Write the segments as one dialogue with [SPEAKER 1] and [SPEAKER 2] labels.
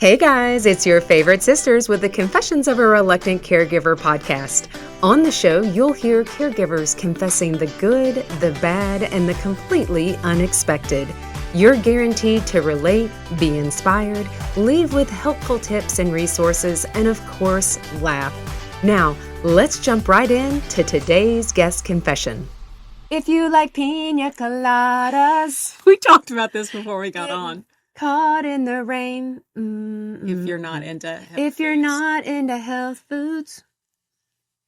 [SPEAKER 1] Hey guys, it's your favorite sisters with the Confessions of a Reluctant Caregiver podcast. On the show, you'll hear caregivers confessing the good, the bad, and the completely unexpected. You're guaranteed to relate, be inspired, leave with helpful tips and resources, and of course, laugh. Now, let's jump right in to today's guest confession. If you like pina coladas,
[SPEAKER 2] we talked about this before we got on.
[SPEAKER 1] Caught in the rain.
[SPEAKER 2] If you're not into
[SPEAKER 1] health foods.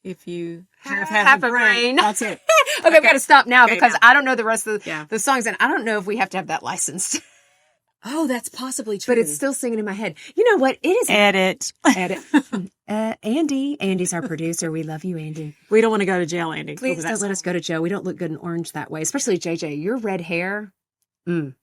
[SPEAKER 2] If you
[SPEAKER 1] have a brain.
[SPEAKER 2] That's it.
[SPEAKER 1] Okay, we got to stop now because
[SPEAKER 2] now.
[SPEAKER 1] I don't know the rest of the songs, and I don't know if we have to have that licensed.
[SPEAKER 2] Oh, that's possibly true.
[SPEAKER 1] But it's still singing in my head. You know what? It is.
[SPEAKER 2] Edit.
[SPEAKER 1] Andy's our producer. We love you, Andy.
[SPEAKER 2] We don't want to go to jail, Andy.
[SPEAKER 1] Please don't let us go to jail. We don't look good in orange that way, especially JJ. Your red hair. You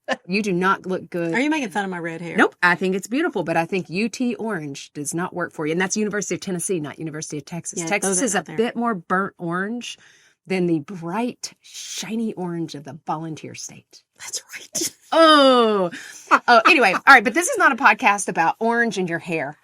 [SPEAKER 1] do not look good.
[SPEAKER 2] Are you making fun of my red hair?
[SPEAKER 1] Nope. I think it's beautiful, but I think UT orange does not work for you. And that's University of Tennessee, not University of Texas.
[SPEAKER 2] Yeah,
[SPEAKER 1] Texas is a bit more burnt orange than the bright, shiny orange of the volunteer state.
[SPEAKER 2] That's right.
[SPEAKER 1] Oh, anyway. All right. But this is not a podcast about orange in your hair.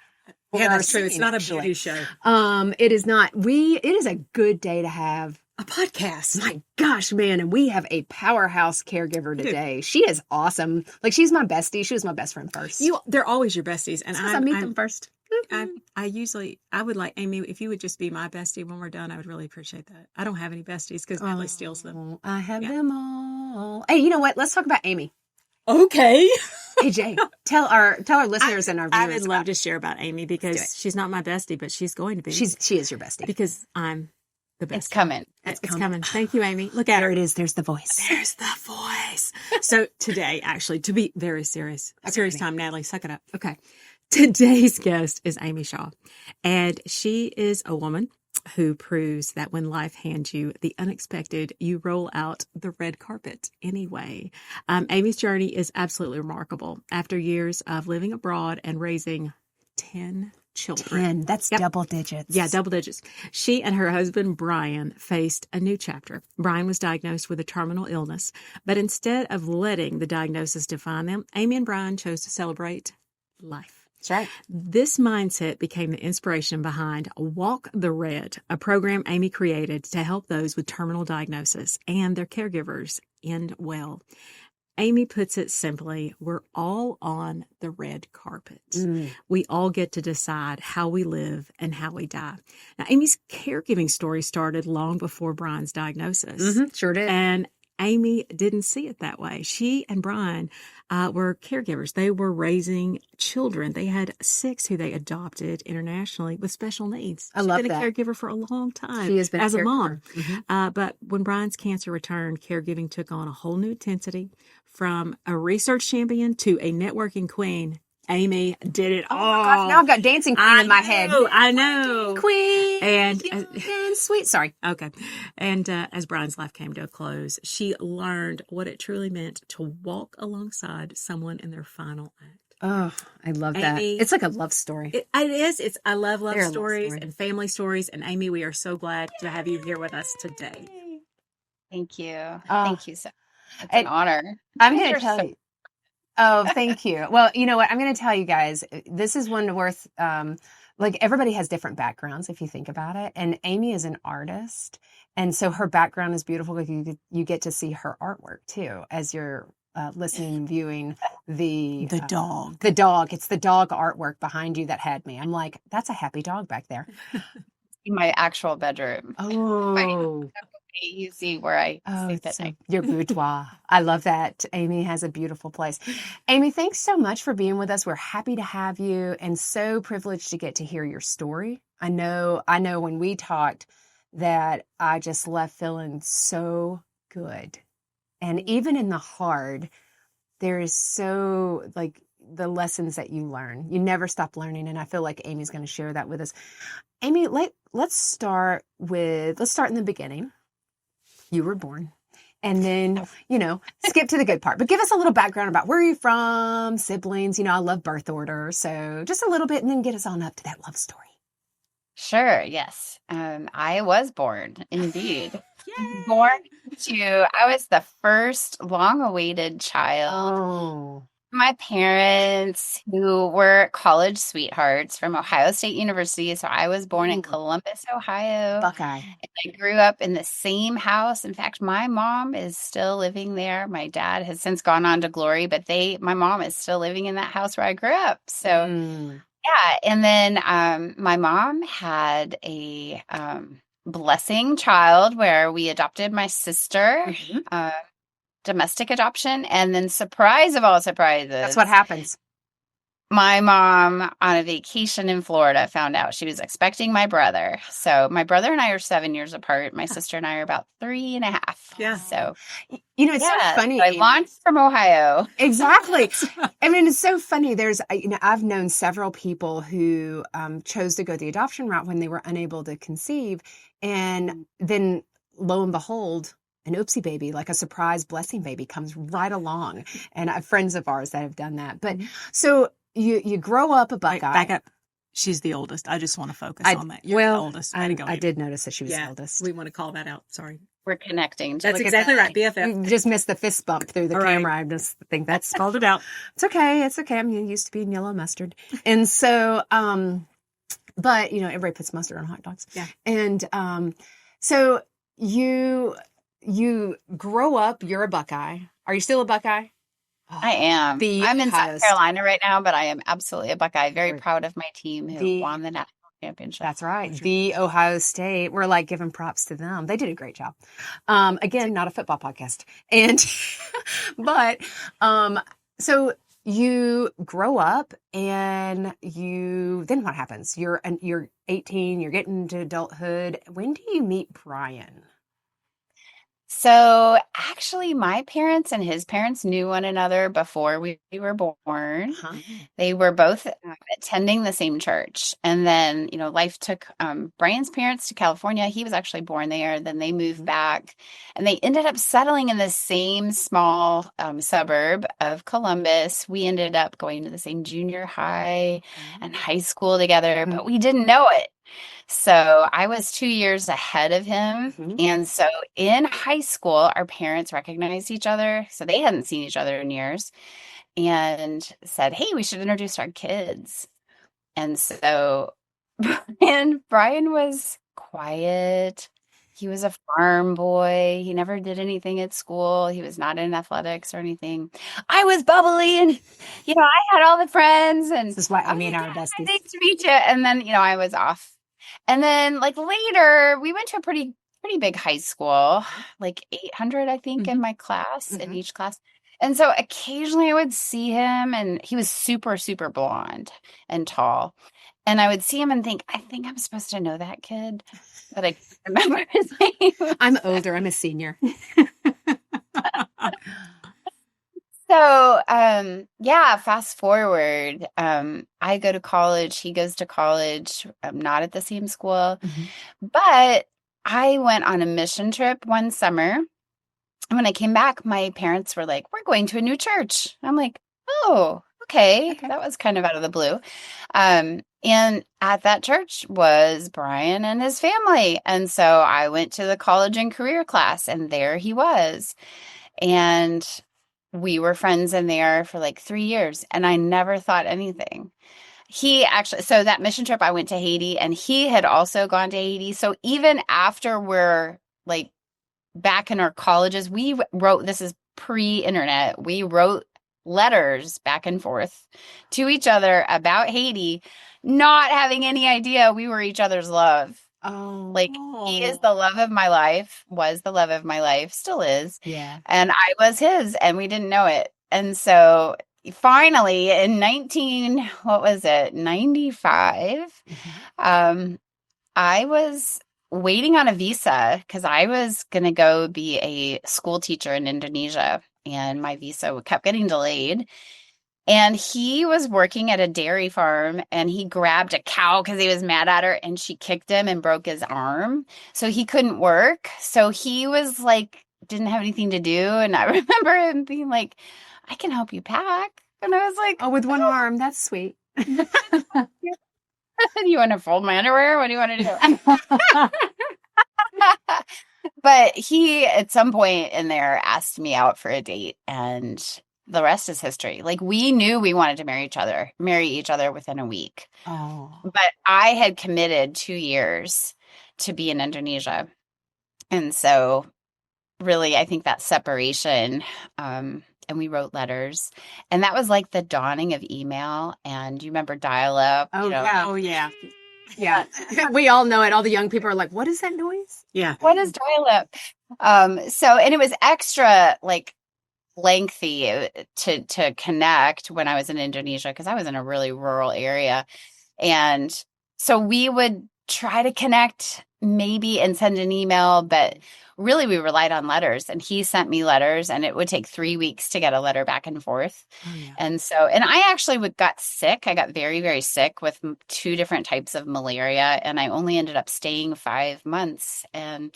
[SPEAKER 2] Yeah, that's true. It's not a beauty show.
[SPEAKER 1] It is not. It is a good day to have
[SPEAKER 2] a podcast.
[SPEAKER 1] My gosh, man. And we have a powerhouse caregiver today. She is awesome. Like, she's my bestie. She was my best friend first.
[SPEAKER 2] They're always your besties. And
[SPEAKER 1] I meet them first.
[SPEAKER 2] I would like, Amy, if you would just be my bestie when we're done, I would really appreciate that. I don't have any besties because Natalie steals them.
[SPEAKER 1] I have them all. Hey, you know what? Let's talk about Amy.
[SPEAKER 2] Okay.
[SPEAKER 1] Hey, Jay, tell our listeners and our viewers.
[SPEAKER 2] I would love to share about Amy because she's not my bestie, but she's going to be.
[SPEAKER 1] She is your bestie.
[SPEAKER 2] Because I'm the best.
[SPEAKER 3] It's coming.
[SPEAKER 2] It's coming. Thank you, Amy. Look at her.
[SPEAKER 1] There it is. There's the voice.
[SPEAKER 2] There's the voice. So today, actually, to be very serious, serious time, Natalie, suck it up. Okay. Today's guest is Amy Shaw, and she is a woman who proves that when life hands you the unexpected, you roll out the red carpet anyway. Amy's journey is absolutely remarkable. After years of living abroad and raising 10 children.
[SPEAKER 1] 10. That's double digits.
[SPEAKER 2] Yeah, double digits. She and her husband, Brian, faced a new chapter. Brian was diagnosed with a terminal illness, but instead of letting the diagnosis define them, Amy and Brian chose to celebrate life.
[SPEAKER 1] That's right.
[SPEAKER 2] This mindset became the inspiration behind Walk the Red, a program Amy created to help those with terminal diagnosis and their caregivers end well. Amy puts it simply, we're all on the red carpet. We all get to decide how we live and how we die. Now, Amy's caregiving story started long before Brian's diagnosis.
[SPEAKER 1] Sure did.
[SPEAKER 2] And Amy didn't see it that way. She and Brian were caregivers. They were raising children. They had 6 who they adopted internationally with special needs.
[SPEAKER 1] I love that.
[SPEAKER 2] She's been a caregiver for a long time.
[SPEAKER 1] She has been
[SPEAKER 2] as a mom.
[SPEAKER 1] Mm-hmm.
[SPEAKER 2] But when Brian's cancer returned, caregiving took on a whole new intensity. From a research champion to a networking queen, Amy did it all.
[SPEAKER 1] Oh my gosh, now I've got dancing queen in my head.
[SPEAKER 2] I know.
[SPEAKER 1] Queen.
[SPEAKER 2] And
[SPEAKER 1] sweet. Sorry.
[SPEAKER 2] Okay. And as Brian's life came to a close, she learned what it truly meant to walk alongside someone in their final act.
[SPEAKER 1] Oh, I love
[SPEAKER 2] Amy,
[SPEAKER 1] that. It's like a love story.
[SPEAKER 2] It is. I love love stories and family stories. And Amy, we are so glad to have you here with us today.
[SPEAKER 3] Thank you. Thank you so much. It's an honor.
[SPEAKER 1] I'm going to tell you. Oh, thank you. Well, you know what? I'm going to tell you guys, this is one worth, like, everybody has different backgrounds if you think about it. And Amy is an artist. And so her background is beautiful. Like, you get to see her artwork too, as you're listening and viewing the
[SPEAKER 2] dog.
[SPEAKER 1] The dog. It's the dog artwork behind you that had me. I'm like, that's a happy dog back there.
[SPEAKER 3] In my actual bedroom.
[SPEAKER 1] Oh.
[SPEAKER 3] You see where I sleep at night.
[SPEAKER 1] Your boudoir. I love that. Amy has a beautiful place. Amy, thanks so much for being with us. We're happy to have you and so privileged to get to hear your story. I know when we talked that I just left feeling so good. And even in the hard, there is so, like, the lessons that you learn. You never stop learning. And I feel like Amy's going to share that with us. Amy, let's start in the beginning. You were born, and then, skip to the good part, but give us a little background about where you're from, siblings. I love birth order. So just a little bit, and then get us on up to that love story.
[SPEAKER 3] Sure. Yes. I was born indeed. I was the first long awaited child My parents, who were college sweethearts from Ohio State University. So I was born in
[SPEAKER 1] Ooh,
[SPEAKER 3] Columbus, Ohio.
[SPEAKER 1] Buckeye.
[SPEAKER 3] And I grew up in the same house. In fact, my mom is still living there. My dad has since gone on to glory, but my mom is still living in that house where I grew up. So
[SPEAKER 1] Mm.
[SPEAKER 3] yeah. And then my mom had a blessing child where we adopted my sister.
[SPEAKER 1] Mhm.
[SPEAKER 3] Domestic adoption, and then surprise of all
[SPEAKER 1] That's what
[SPEAKER 3] surprises,
[SPEAKER 1] happens.
[SPEAKER 3] my mom on a vacation in Florida found out she was expecting my brother. So my brother and I are 7 years apart. My sister and I are about 3.5.
[SPEAKER 2] Yeah.
[SPEAKER 3] So
[SPEAKER 1] It's so
[SPEAKER 3] yeah,
[SPEAKER 1] funny,
[SPEAKER 3] I
[SPEAKER 1] Amy.
[SPEAKER 3] launched from Ohio.
[SPEAKER 1] Exactly. I mean, it's so funny. I've known several people who chose to go the adoption route when they were unable to conceive. And then lo and behold, an oopsie baby, like a surprise blessing baby, comes right along. And I have friends of ours that have done that. But so you grow up a
[SPEAKER 2] Wait,
[SPEAKER 1] Buckeye.
[SPEAKER 2] back up. She's the oldest. I just want to focus on that. You're the oldest. Way to go,
[SPEAKER 1] I
[SPEAKER 2] Amy.
[SPEAKER 1] did notice that she was the
[SPEAKER 2] Yeah,
[SPEAKER 1] oldest.
[SPEAKER 2] we want to call that out. Sorry.
[SPEAKER 3] We're connecting.
[SPEAKER 2] That's
[SPEAKER 3] Look at
[SPEAKER 2] exactly
[SPEAKER 3] that.
[SPEAKER 2] right. BFF.
[SPEAKER 1] You just missed the fist bump through the
[SPEAKER 2] All right.
[SPEAKER 1] camera. I just think that's
[SPEAKER 2] Called it out.
[SPEAKER 1] It's okay. It's okay. I'm used to being yellow mustard. And so, but everybody puts mustard on hot dogs.
[SPEAKER 2] Yeah.
[SPEAKER 1] And so you grow up, you're a Buckeye. Are you still a Buckeye?
[SPEAKER 3] I am. I'm in
[SPEAKER 1] Ohio
[SPEAKER 3] South Carolina right now, but I am absolutely a Buckeye. Very
[SPEAKER 1] Right.
[SPEAKER 3] proud of my team who won the national championship.
[SPEAKER 1] That's right. The Ohio State. We're like giving props to them. They did a great job. Again, not a football podcast. And, but, so you grow up and then what happens? You're 18, you're getting into adulthood. When do you meet Brian?
[SPEAKER 3] So actually, my parents and his parents knew one another before we were born.
[SPEAKER 1] Huh?
[SPEAKER 3] They were both attending the same church. And then, life took Brian's parents to California. He was actually born there. Then they moved back and they ended up settling in the same small suburb of Columbus. We ended up going to the same junior high and high school together, but we didn't know it. So I was 2 years ahead of him.
[SPEAKER 1] Mhm.
[SPEAKER 3] And so in high school, our parents recognized each other. So they hadn't seen each other in years and said, hey, we should introduce our kids. And so Brian was quiet. He was a farm boy. He never did anything at school. He was not in athletics or anything. I was bubbly and, I had all the friends. And
[SPEAKER 1] This is why I mean our besties.
[SPEAKER 3] nice to meet you. And then, I was off. And then later we went to a pretty big high school, like 800, I think, in my class, in each class. And so occasionally I would see him and he was super, super blonde and tall. And I would see him and think, I think I'm supposed to know that kid, but I can't remember his name.
[SPEAKER 1] I'm older. I'm a senior.
[SPEAKER 3] So, fast forward, I go to college, he goes to college, not at the same school, but I went on a mission trip one summer. And when I came back, my parents were like, we're going to a new church. I'm like, oh, okay. That was kind of out of the blue. And at that church was Brian and his family. And so I went to the college and career class and there he was. And we were friends in there for 3 years and I never thought anything. So that mission trip, I went to Haiti and he had also gone to Haiti. So even after we're back in our colleges, we wrote, this is pre-internet, we wrote letters back and forth to each other about Haiti, not having any idea we were each other's love.
[SPEAKER 1] Oh,
[SPEAKER 3] he is the love of my life, was the love of my life, still is.
[SPEAKER 1] Yeah.
[SPEAKER 3] And I was his, and we didn't know it. And so finally in 95, I was waiting on a visa because I was going to go be a school teacher in Indonesia and my visa kept getting delayed. And he was working at a dairy farm and he grabbed a cow because he was mad at her and she kicked him and broke his arm. So he couldn't work. So he was didn't have anything to do. And I remember him being like, I can help you pack. And I was like,
[SPEAKER 1] oh, with one arm. That's sweet.
[SPEAKER 3] Do you want to fold my underwear? What do you want to do? But he, at some point in there, asked me out for a date. And the rest is history. Like, we knew we wanted to marry each other within a week.
[SPEAKER 1] Oh.
[SPEAKER 3] But I had committed 2 years to be in Indonesia. And so really, I think that separation, and we wrote letters, and that was like the dawning of email. And you remember dial up?
[SPEAKER 1] Oh,
[SPEAKER 3] You know,
[SPEAKER 1] yeah.
[SPEAKER 2] Oh, yeah.
[SPEAKER 1] Yeah. We all know it. All the young people are like, what is that noise?
[SPEAKER 2] Yeah.
[SPEAKER 3] what is dial up? And it was extra like lengthy to connect when I was in Indonesia, because I was in a really rural area. And so we would try to connect maybe and send an email, but really we relied on letters. And he sent me letters, and it would take 3 weeks to get a letter back and forth.
[SPEAKER 2] Oh, yeah.
[SPEAKER 3] And I actually got sick. I got very, very sick with 2 different types of malaria. And I only ended up staying 5 months and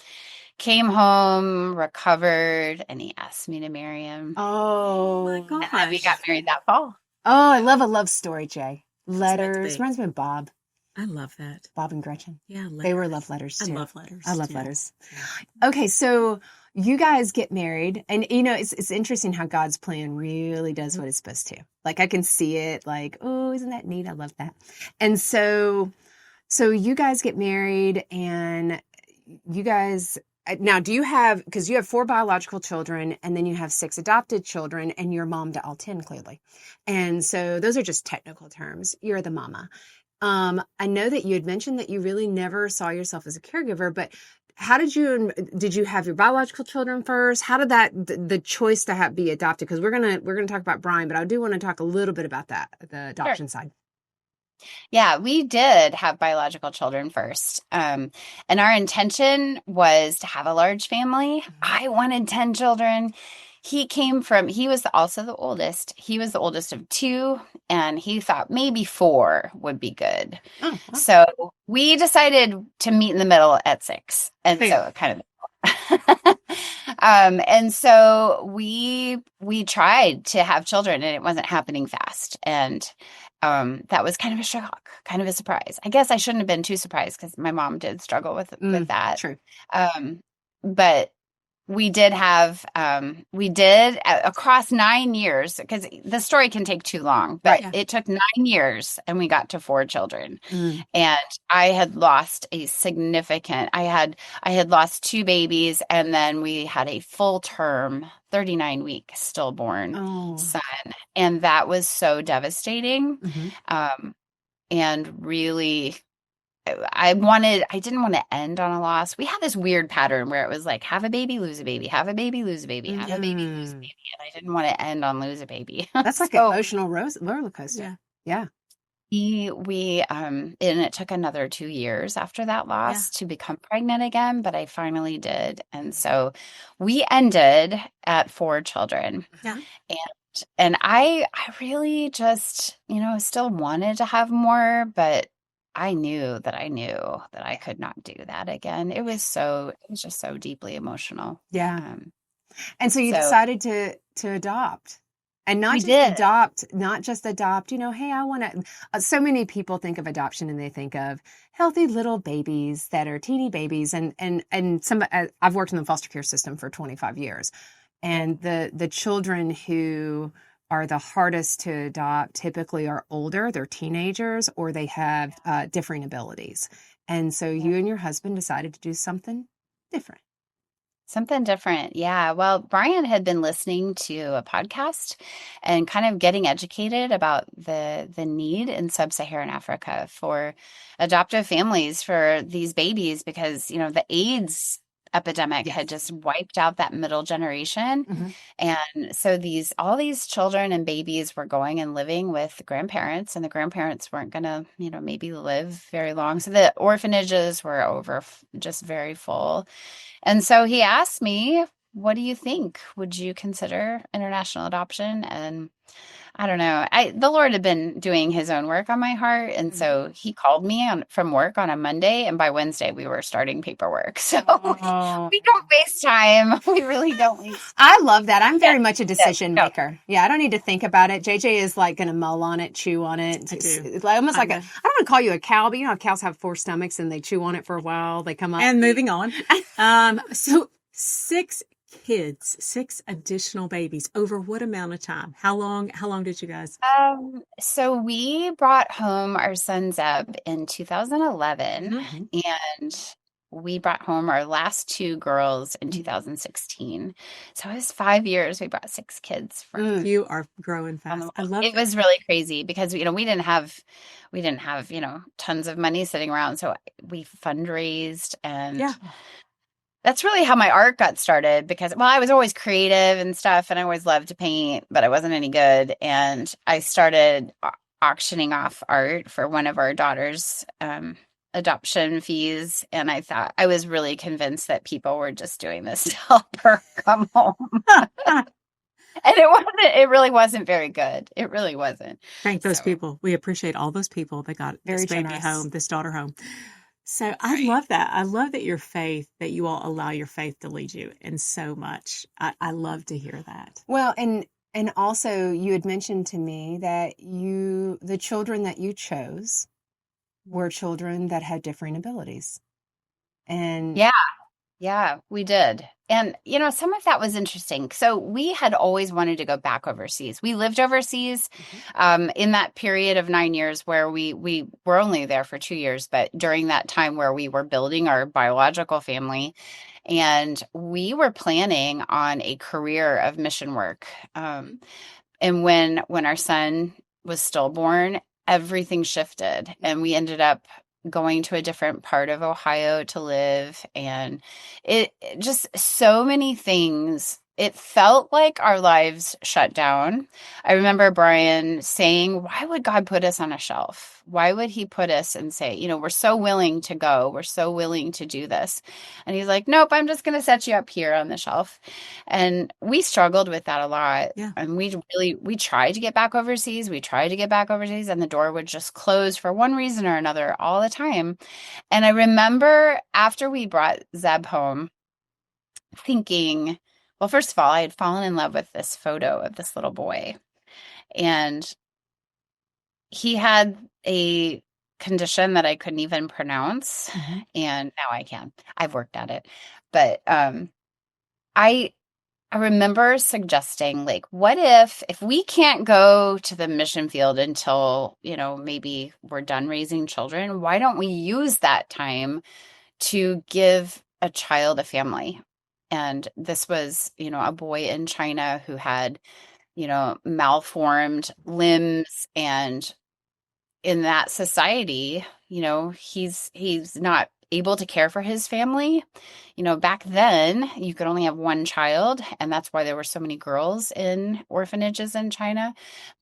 [SPEAKER 3] came home, recovered, and he asked me to marry him.
[SPEAKER 1] Oh,
[SPEAKER 2] my
[SPEAKER 3] And then we
[SPEAKER 2] gosh.
[SPEAKER 3] got married that fall.
[SPEAKER 1] Oh, I love a love story, Jay.
[SPEAKER 2] meant to
[SPEAKER 1] Letters.
[SPEAKER 2] be.
[SPEAKER 1] Reminds me of Bob.
[SPEAKER 2] I love that.
[SPEAKER 1] Bob and Gretchen.
[SPEAKER 2] Yeah,
[SPEAKER 1] They were
[SPEAKER 2] letters.
[SPEAKER 1] love letters
[SPEAKER 2] I
[SPEAKER 1] too.
[SPEAKER 2] love letters.
[SPEAKER 1] I love
[SPEAKER 2] too.
[SPEAKER 1] letters.
[SPEAKER 2] Yeah.
[SPEAKER 1] Okay, so you guys get married, and you know it's interesting how God's plan really does what it's supposed to. Like, I can see it. Like, oh, isn't that neat? I love that. And so you guys get married, and you guys now, do you have, because you have 4 biological children, and then you have 6 adopted children, and you're mom to all 10, clearly. And so those are just technical terms. You're the mama. I know that you had mentioned that you really never saw yourself as a caregiver, but how did you have your biological children first? How did the choice to be adopted? Because we're gonna talk about Brian, but I do want to talk a little bit about that, the adoption side.
[SPEAKER 3] Yeah, we did have biological children first. And our intention was to have a large family. I wanted 10 children. He was also the oldest. He was the oldest of 2, and he thought maybe 4 would be good.
[SPEAKER 1] Oh, wow.
[SPEAKER 3] So we decided to meet in the middle at 6. And so kind of and so we tried to have children, and it wasn't happening fast. And that was kind of a shock, kind of a surprise. I guess I shouldn't have been too surprised, because my mom did struggle with that.
[SPEAKER 1] True.
[SPEAKER 3] But we did across 9 years, because the story can take too long, but
[SPEAKER 1] Right.
[SPEAKER 3] it took 9 years, and we got to 4 children.
[SPEAKER 1] Mm.
[SPEAKER 3] And I had lost I had lost 2 babies, and then we had a full term 39-week stillborn son. And that was so devastating.
[SPEAKER 1] Mm-hmm.
[SPEAKER 3] And really, I didn't want to end on a loss. We had this weird pattern where it was like, have a baby, lose a baby, have a baby, lose a baby, have a baby, lose a baby. And I didn't want to end on lose a baby.
[SPEAKER 1] That's like an emotional roller coaster. Yeah.
[SPEAKER 3] And it took another 2 years after that loss to become pregnant again, but I finally did. And so we ended at 4 children.
[SPEAKER 2] Yeah.
[SPEAKER 3] And I really just, still wanted to have more, but I knew that I could not do that again. It was just so deeply emotional.
[SPEAKER 1] Yeah. And so you decided to adopt. And not just adopt, hey, I want to, so many people think of adoption and they think of healthy little babies that are teeny babies. And I've worked in the foster care system for 25 years. And the children who are the hardest to adopt typically are older, they're teenagers, or they have differing abilities. And so you and your husband decided to do something different.
[SPEAKER 3] Something different. Yeah. Well, Brian had been listening to a podcast and kind of getting educated about the need in sub-Saharan Africa for adoptive families for these babies, because, the AIDS epidemic had just wiped out that middle generation.
[SPEAKER 1] Mm-hmm.
[SPEAKER 3] And so all these children and babies were going and living with grandparents, and the grandparents weren't going to, maybe live very long. So the orphanages were just very full. And so he asked me, what do you think? Would you consider international adoption? And I don't know. The Lord had been doing his own work on my heart. And so he called me from work on a Monday, and by Wednesday we were starting paperwork. So we don't waste time. We really don't waste time.
[SPEAKER 1] I love that. I'm very much a decision maker. Yeah, I don't need to think about it. JJ is like going to mull on it, chew on it. It's almost like I don't want to call you a cow, but how cows have 4 stomachs and they chew on it for a while. They come up.
[SPEAKER 2] And moving on. So 6 kids, 6 additional babies over what amount of time? How long did you guys?
[SPEAKER 3] So we brought home our son Zeb in 2011,
[SPEAKER 2] Mhm.
[SPEAKER 3] and we brought home our last 2 girls in 2016. So it was 5 years we brought 6 kids from
[SPEAKER 2] You are growing
[SPEAKER 3] around the
[SPEAKER 2] fast. I
[SPEAKER 3] world.
[SPEAKER 2] love
[SPEAKER 3] It
[SPEAKER 2] that.
[SPEAKER 3] was really crazy because, we didn't have, tons of money sitting around. So we fundraised, and
[SPEAKER 2] Yeah.
[SPEAKER 3] that's really how my art got started because, well, I was always creative and stuff, and I always loved to paint, but I wasn't any good. And I started auctioning off art for one of our daughter's adoption fees. And I was really convinced that people were just doing this to help her come home. And it really wasn't very good. It really wasn't.
[SPEAKER 2] Thank those
[SPEAKER 3] So,
[SPEAKER 2] people. We appreciate all those people that got
[SPEAKER 1] Very
[SPEAKER 2] this baby
[SPEAKER 1] generous.
[SPEAKER 2] home, this daughter home. So I
[SPEAKER 3] right.
[SPEAKER 2] love that. I love that that you all allow your faith to lead you in so much. I love to hear that.
[SPEAKER 1] Well, and also you had mentioned to me that the children that you chose were children that had differing abilities. And
[SPEAKER 3] Yeah, we did. And, some of that was interesting. So we had always wanted to go back overseas. We lived overseas in that period of 9 years where we were only there for 2 years, but during that time where we were building our biological family, and we were planning on a career of mission work. And when our son was stillborn, everything shifted, and we ended up going to a different part of Ohio to live, and it just so many things. It felt like our lives shut down. I remember Brian saying, "Why would God put us on a shelf? Why would he put us and say, we're so willing to go. We're so willing to do this." And he's like, "Nope, I'm just going to set you up here on the shelf." And we struggled with that a lot.
[SPEAKER 2] Yeah.
[SPEAKER 3] And we tried to get back overseas. We tried to get back overseas, and the door would just close for one reason or another all the time. And I remember after we brought Zeb home thinking, well, first of all, I had fallen in love with this photo of this little boy. And he had a condition that I couldn't even pronounce. And now I can. I've worked at it. But I remember suggesting, like, what if we can't go to the mission field until, maybe we're done raising children, why don't we use that time to give a child a family? And this was, a boy in China who had, malformed limbs, and in that society, he's not able to care for his family. Back then you could only have one child, and that's why there were so many girls in orphanages in China.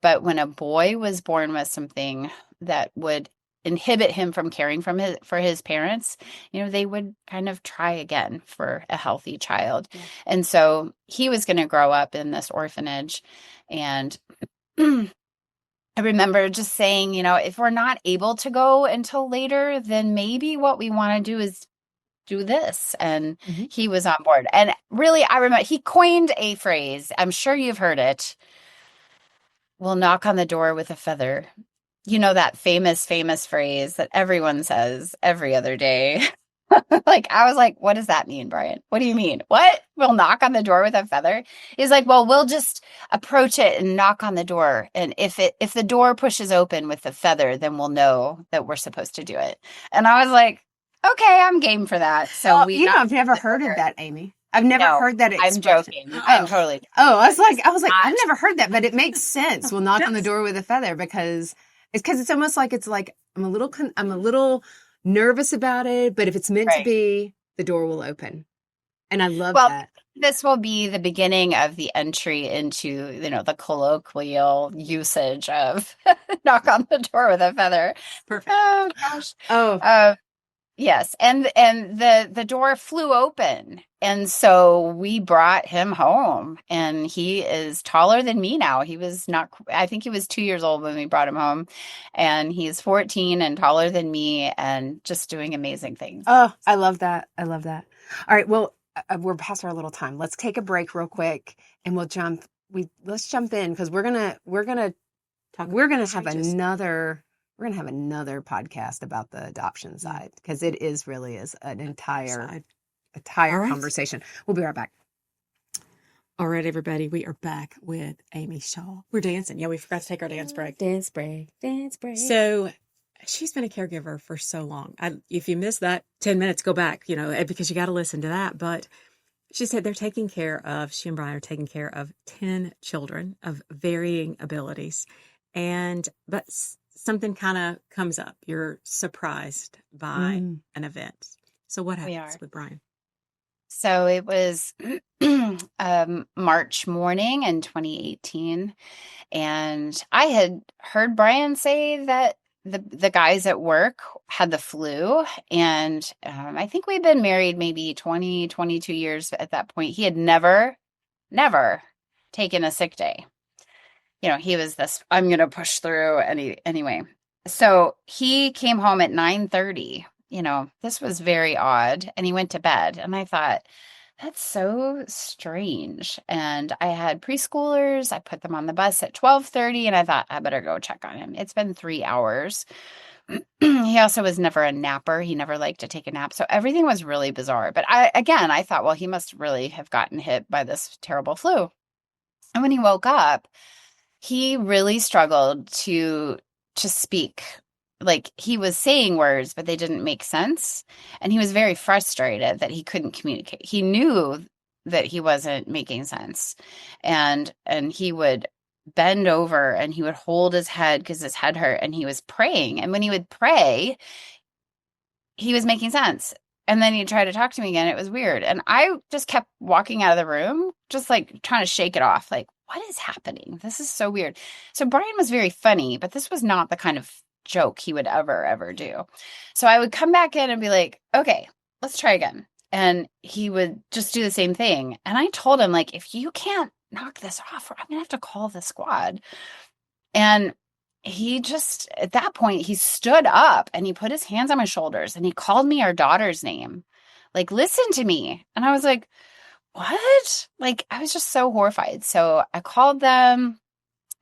[SPEAKER 3] But when a boy was born with something that would inhibit him from caring for his parents, they would kind of try again for a healthy child. Yeah. And so he was going to grow up in this orphanage, and I remember just saying, if we're not able to go until later, then maybe what we want to do is do this. And he was on board. And really, I remember he coined a phrase. I'm sure you've heard it. "We'll knock on the door with a feather." That famous phrase that everyone says every other day. Like, I was like, "What does that mean, Brian? What do you mean? What? We'll knock on the door with a feather?" He's like, "Well, we'll just approach it and knock on the door. And if the door pushes open with the feather, then we'll know that we're supposed to do it." And I was like, "Okay, I'm game for that." So
[SPEAKER 1] I've never heard of that, Amy. I've never heard that expression.
[SPEAKER 3] I'm joking. I'm totally joking.
[SPEAKER 1] Oh, I was like, I've never heard that, but it makes sense. We'll knock on the door with a feather because it's almost like I'm a little nervous about it, but if it's meant to be, the door will open. And I love that.
[SPEAKER 3] This will be the beginning of the entry into, the colloquial usage of knock on the door with a feather.
[SPEAKER 2] Perfect.
[SPEAKER 3] Oh gosh. Yes. And the door flew open. And so we brought him home, and he is taller than me now. I think he was 2 years old when we brought him home, and he's 14 and taller than me and just doing amazing things.
[SPEAKER 1] Oh, I love that. I love that. All right. Well, we're past our little time. Let's take a break real quick, and let's jump in because we're going to have another podcast about the adoption side, because it really is an entire conversation. We'll be right back.
[SPEAKER 2] All right, everybody, we are back with Amy Shaw. We're dancing. Yeah, we forgot to take our dance break.
[SPEAKER 1] Dance break, dance break.
[SPEAKER 2] So she's been a caregiver for so long. If you missed that 10 minutes, go back, because you got to listen to that. But she said she and Brian are taking care of 10 children of varying abilities. But something kind of comes up. You're surprised by an event. So what happens with Brian?
[SPEAKER 3] So it was March morning in 2018, and I had heard Brian say that the guys at work had the flu, and I think we'd been married maybe 20, 22 years at that point. He had never taken a sick day. He was this, I'm going to push through anyway. So he came home at 9:30. This was very odd. And he went to bed. And I thought, that's so strange. And I had preschoolers. I put them on the bus at 12:30. And I thought, I better go check on him. It's been 3 hours. He also was never a napper. He never liked to take a nap. So everything was really bizarre. But I thought, well, he must really have gotten hit by this terrible flu. And when he woke up, he really struggled to speak. Like, he was saying words, but they didn't make sense. And he was very frustrated that he couldn't communicate. He knew that he wasn't making sense. And he would bend over and he would hold his head because his head hurt, and he was praying. And when he would pray, he was making sense. And then he'd try to talk to me again. It was weird. And I just kept walking out of the room, just like trying to shake it off. Like, what is happening? This is so weird. So Brian was very funny, but this was not the kind of joke he would ever do. So I would come back in and be like, okay, let's try again. And he would just do the same thing. And I told him, like, if you can't knock this off, I'm going to have to call the squad. And he just, at that point, he stood up and he put his hands on my shoulders and he called me our daughter's name. Like, listen to me. And I was like, what? Like, I was just so horrified. So I called them,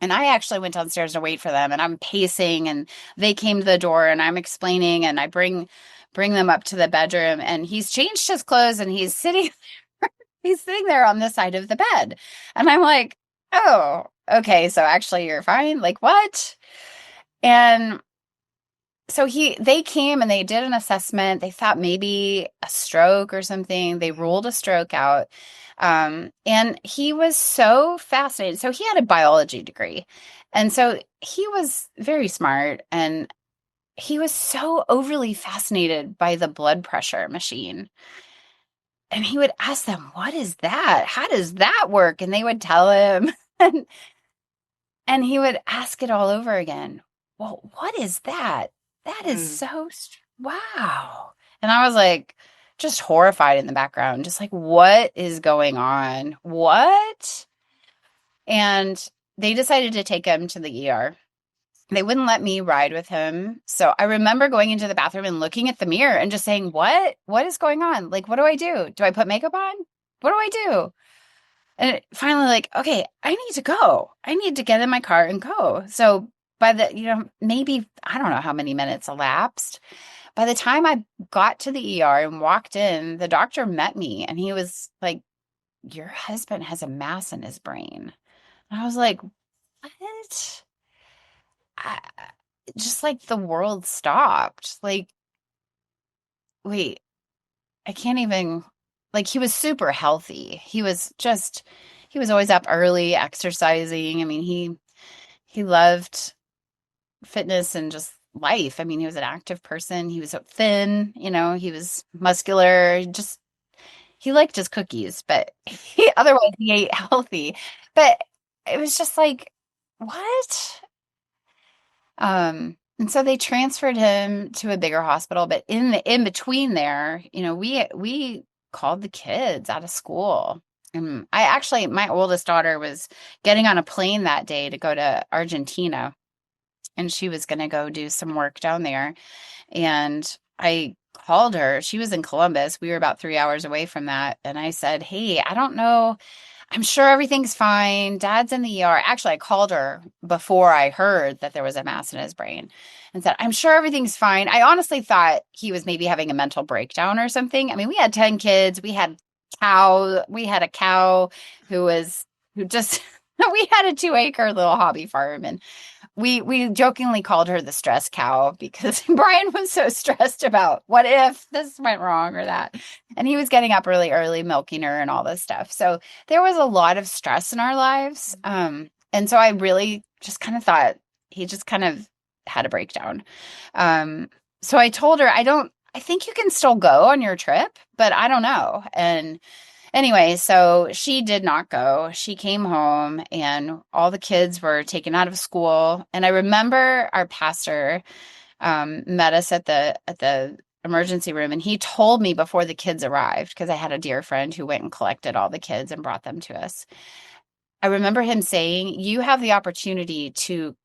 [SPEAKER 3] and I actually went downstairs to wait for them, and I'm pacing, and they came to the door, and I'm explaining, and I bring them up to the bedroom, and he's changed his clothes, and he's sitting there on the side of the bed. And I'm like, oh, okay, so actually you're fine? Like, what? And so they came and they did an assessment. They thought maybe a stroke or something. They ruled a stroke out. And he was so fascinated. So he had a biology degree. And so he was very smart, and he was so overly fascinated by the blood pressure machine. And he would ask them, what is that? How does that work? And they would tell him. And he would ask it all over again. Well, what is that? That is so, wow. And I was like, just horrified in the background, just like, what is going on? What? And they decided to take him to the ER. They wouldn't let me ride with him. So I remember going into the bathroom and looking at the mirror and just saying, what is going on? Like, what do I do? Do I put makeup on? What do I do? And finally, like, okay, I need to go. I need to get in my car and go. So by the, maybe, I don't know how many minutes elapsed. By the time I got to the ER and walked in, the doctor met me, and he was like, your husband has a mass in his brain. And I was like, what? Just like the world stopped. Like, wait, I can't even, like, he was super healthy. He was always up early, exercising. I mean, he loved fitness and just life. I mean, he was an active person. He was so thin, he was muscular. He liked his cookies, but otherwise he ate healthy. But it was just like, what? And so they transferred him to a bigger hospital, but in between there, we called the kids out of school. And my oldest daughter was getting on a plane that day to go to Argentina, and she was going to go do some work down there. And I called her. She was in Columbus. We were about 3 hours away from that. And I said, hey, I don't know. I'm sure everything's fine. Dad's in the ER. Actually, I called her before I heard that there was a mass in his brain and said, I'm sure everything's fine. I honestly thought he was maybe having a mental breakdown or something. I mean, we had 10 kids. We had cow. We had a cow who just we had a 2-acre little hobby farm, and we jokingly called her the stress cow because Brian was so stressed about what if this went wrong or that. And he was getting up really early, milking her and all this stuff. So there was a lot of stress in our lives. And so I really just kind of thought he just kind of had a breakdown. So I told her, I think you can still go on your trip, but I don't know. And anyway, so she did not go. She came home and all the kids were taken out of school. And I remember our pastor met us at the emergency room, and he told me before the kids arrived, because I had a dear friend who went and collected all the kids and brought them to us. I remember him saying, you have the opportunity to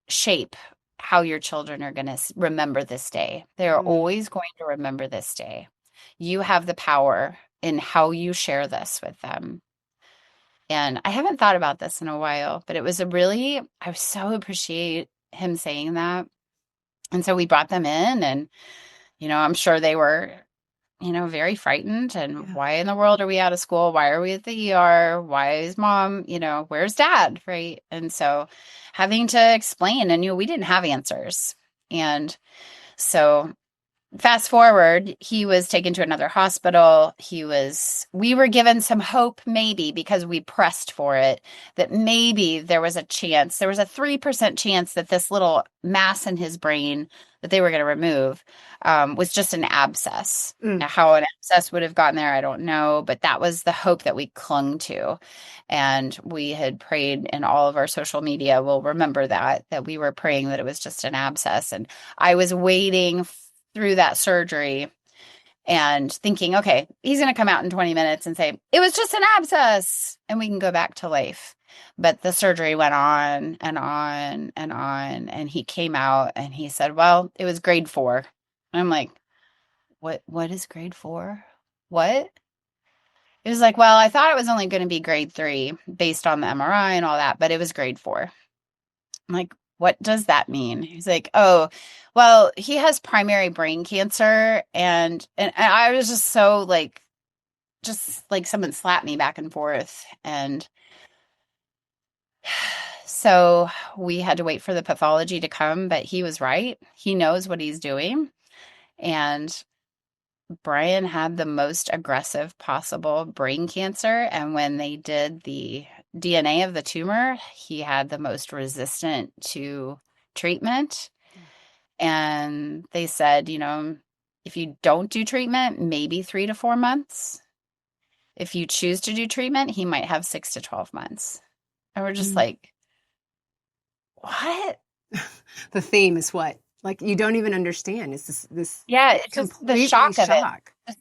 [SPEAKER 3] shape how your children are going to remember this day. They're always going to remember this day. You have the power in how you share this with them. And I haven't thought about this in a while, but I so appreciate him saying that. And so we brought them in, and, I'm sure they were, very frightened. And why in the world are we out of school? Why are we at the ER? Why is mom, where's dad? Right. And so having to explain, and, we didn't have answers. And so fast forward, he was taken to another hospital. We were given some hope, maybe because we pressed for it, that maybe there was a 3% chance that this little mass in his brain that they were going to remove was just an abscess. Now, how an abscess would have gotten there, I don't know, but that was the hope that we clung to. And we had prayed, in all of our social media will remember that we were praying that it was just an abscess. And I was waiting through that surgery and thinking, okay, he's going to come out in 20 minutes and say, it was just an abscess, and we can go back to life. But the surgery went on and on and on. And he came out and he said, well, it was grade 4. And I'm like, what is grade 4? What? It was like, well, I thought it was only going to be grade 3 based on the MRI and all that, but it was grade 4. I'm like, what does that mean? He's like, oh, well, he has primary brain cancer. And I was just so like someone slapped me back and forth. And so we had to wait for the pathology to come, but he was right. He knows what he's doing. And Brian had the most aggressive possible brain cancer. And when they did the DNA of the tumor, he had the most resistant to treatment. And they said, if you don't do treatment, maybe 3 to 4 months. If you choose to do treatment, he might have 6 to 12 months. And we're just like, what?
[SPEAKER 1] The theme is what? Like, you don't even understand. It's this
[SPEAKER 3] yeah, it's just the shock of it.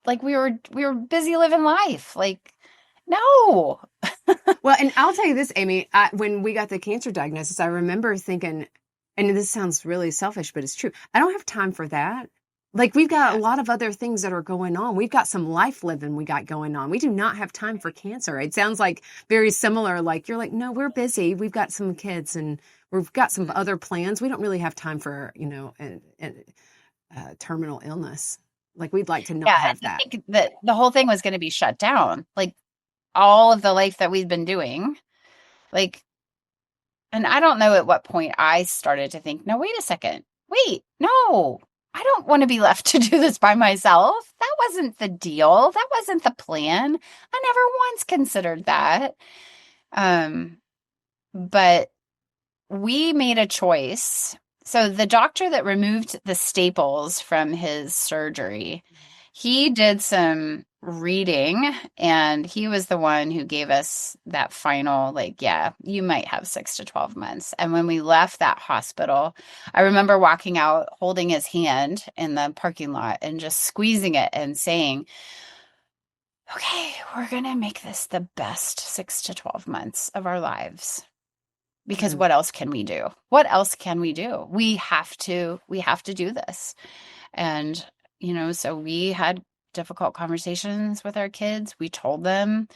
[SPEAKER 3] Like we were busy living life. Like, no.
[SPEAKER 1] Well, and I'll tell you this, Amy, when we got the cancer diagnosis, I remember thinking, and this sounds really selfish, but it's true, I don't have time for that. Like, we've got a lot of other things that are going on. We've got some life living we got going on. We do not have time for cancer. It sounds like very similar. Like, you're like, no, we're busy. We've got some kids and we've got some other plans. We don't really have time for, terminal illness. Like, we'd like to not have that.
[SPEAKER 3] I think that the whole thing was going to be shut down. Like, all of the life that we've been doing, like, and I don't know at what point I started to think, no, wait a second. Wait, no, I don't want to be left to do this by myself. That wasn't the deal. That wasn't the plan. I never once considered that. But we made a choice. So the doctor that removed the staples from his surgery, he did some reading, and he was the one who gave us that final, like, yeah, you might have 6 to 12 months. And when we left that hospital, I remember walking out, holding his hand in the parking lot and just squeezing it and saying, okay, we're going to make this the best 6 to 12 months of our lives. Because what else can we do? What else can we do? We have to do this. And, so we had difficult conversations with our kids. We told them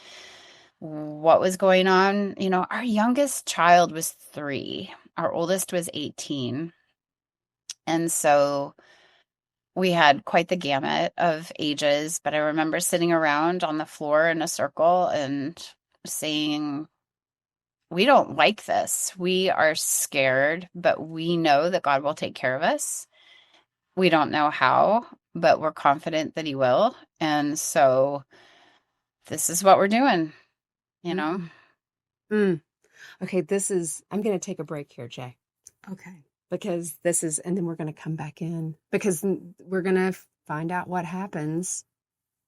[SPEAKER 3] what was going on. Our youngest child was 3. Our oldest was 18. And so we had quite the gamut of ages, but I remember sitting around on the floor in a circle and saying, we don't like this. We are scared, but we know that God will take care of us. We don't know how, but we're confident that he will. And so this is what we're doing, you know?
[SPEAKER 1] Mm. Okay, I'm going to take a break here, Jay.
[SPEAKER 2] Okay.
[SPEAKER 1] Because and then we're going to come back in because we're going to find out what happens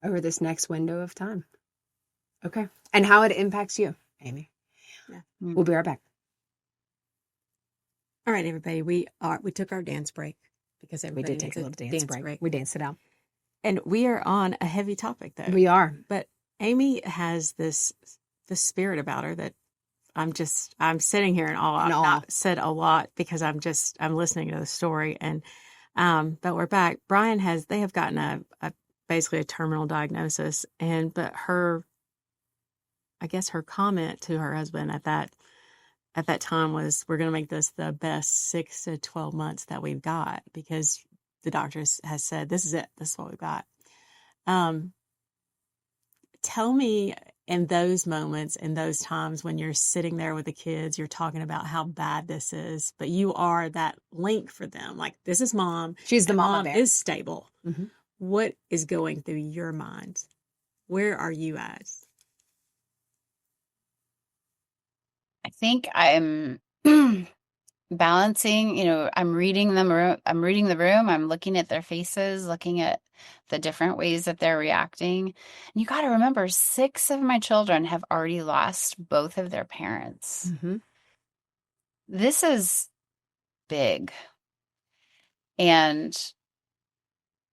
[SPEAKER 1] over this next window of time. Okay. And how it impacts you, Amy.
[SPEAKER 2] Yeah.
[SPEAKER 1] We'll be right back.
[SPEAKER 2] All right, everybody. We took our dance break because
[SPEAKER 1] we did take a little dance break. We danced it out.
[SPEAKER 2] And we are on a heavy topic, though.
[SPEAKER 1] We are.
[SPEAKER 2] But Amy has this spirit about her that I'm sitting here in awe. I've not said a lot because I'm listening to the story. And, but we're back. They have gotten a basically a terminal diagnosis. But I guess her comment to her husband at that time was, we're going to make this the best 6 to 12 months that we've got, because the doctor has said, this is it. This is what we've got. Tell me, in those moments, in those times when you're sitting there with the kids, you're talking about how bad this is, but you are that link for them. Like, this is mom.
[SPEAKER 1] She's the mama
[SPEAKER 2] mom
[SPEAKER 1] bear.
[SPEAKER 2] Is stable.
[SPEAKER 1] Mm-hmm.
[SPEAKER 2] What is going through your mind? Where are you at?
[SPEAKER 3] I think I'm balancing, I'm reading the room, I'm looking at their faces, looking at the different ways that they're reacting. And you got to remember, 6 of my children have already lost both of their parents.
[SPEAKER 1] Mm-hmm.
[SPEAKER 3] This is big. And,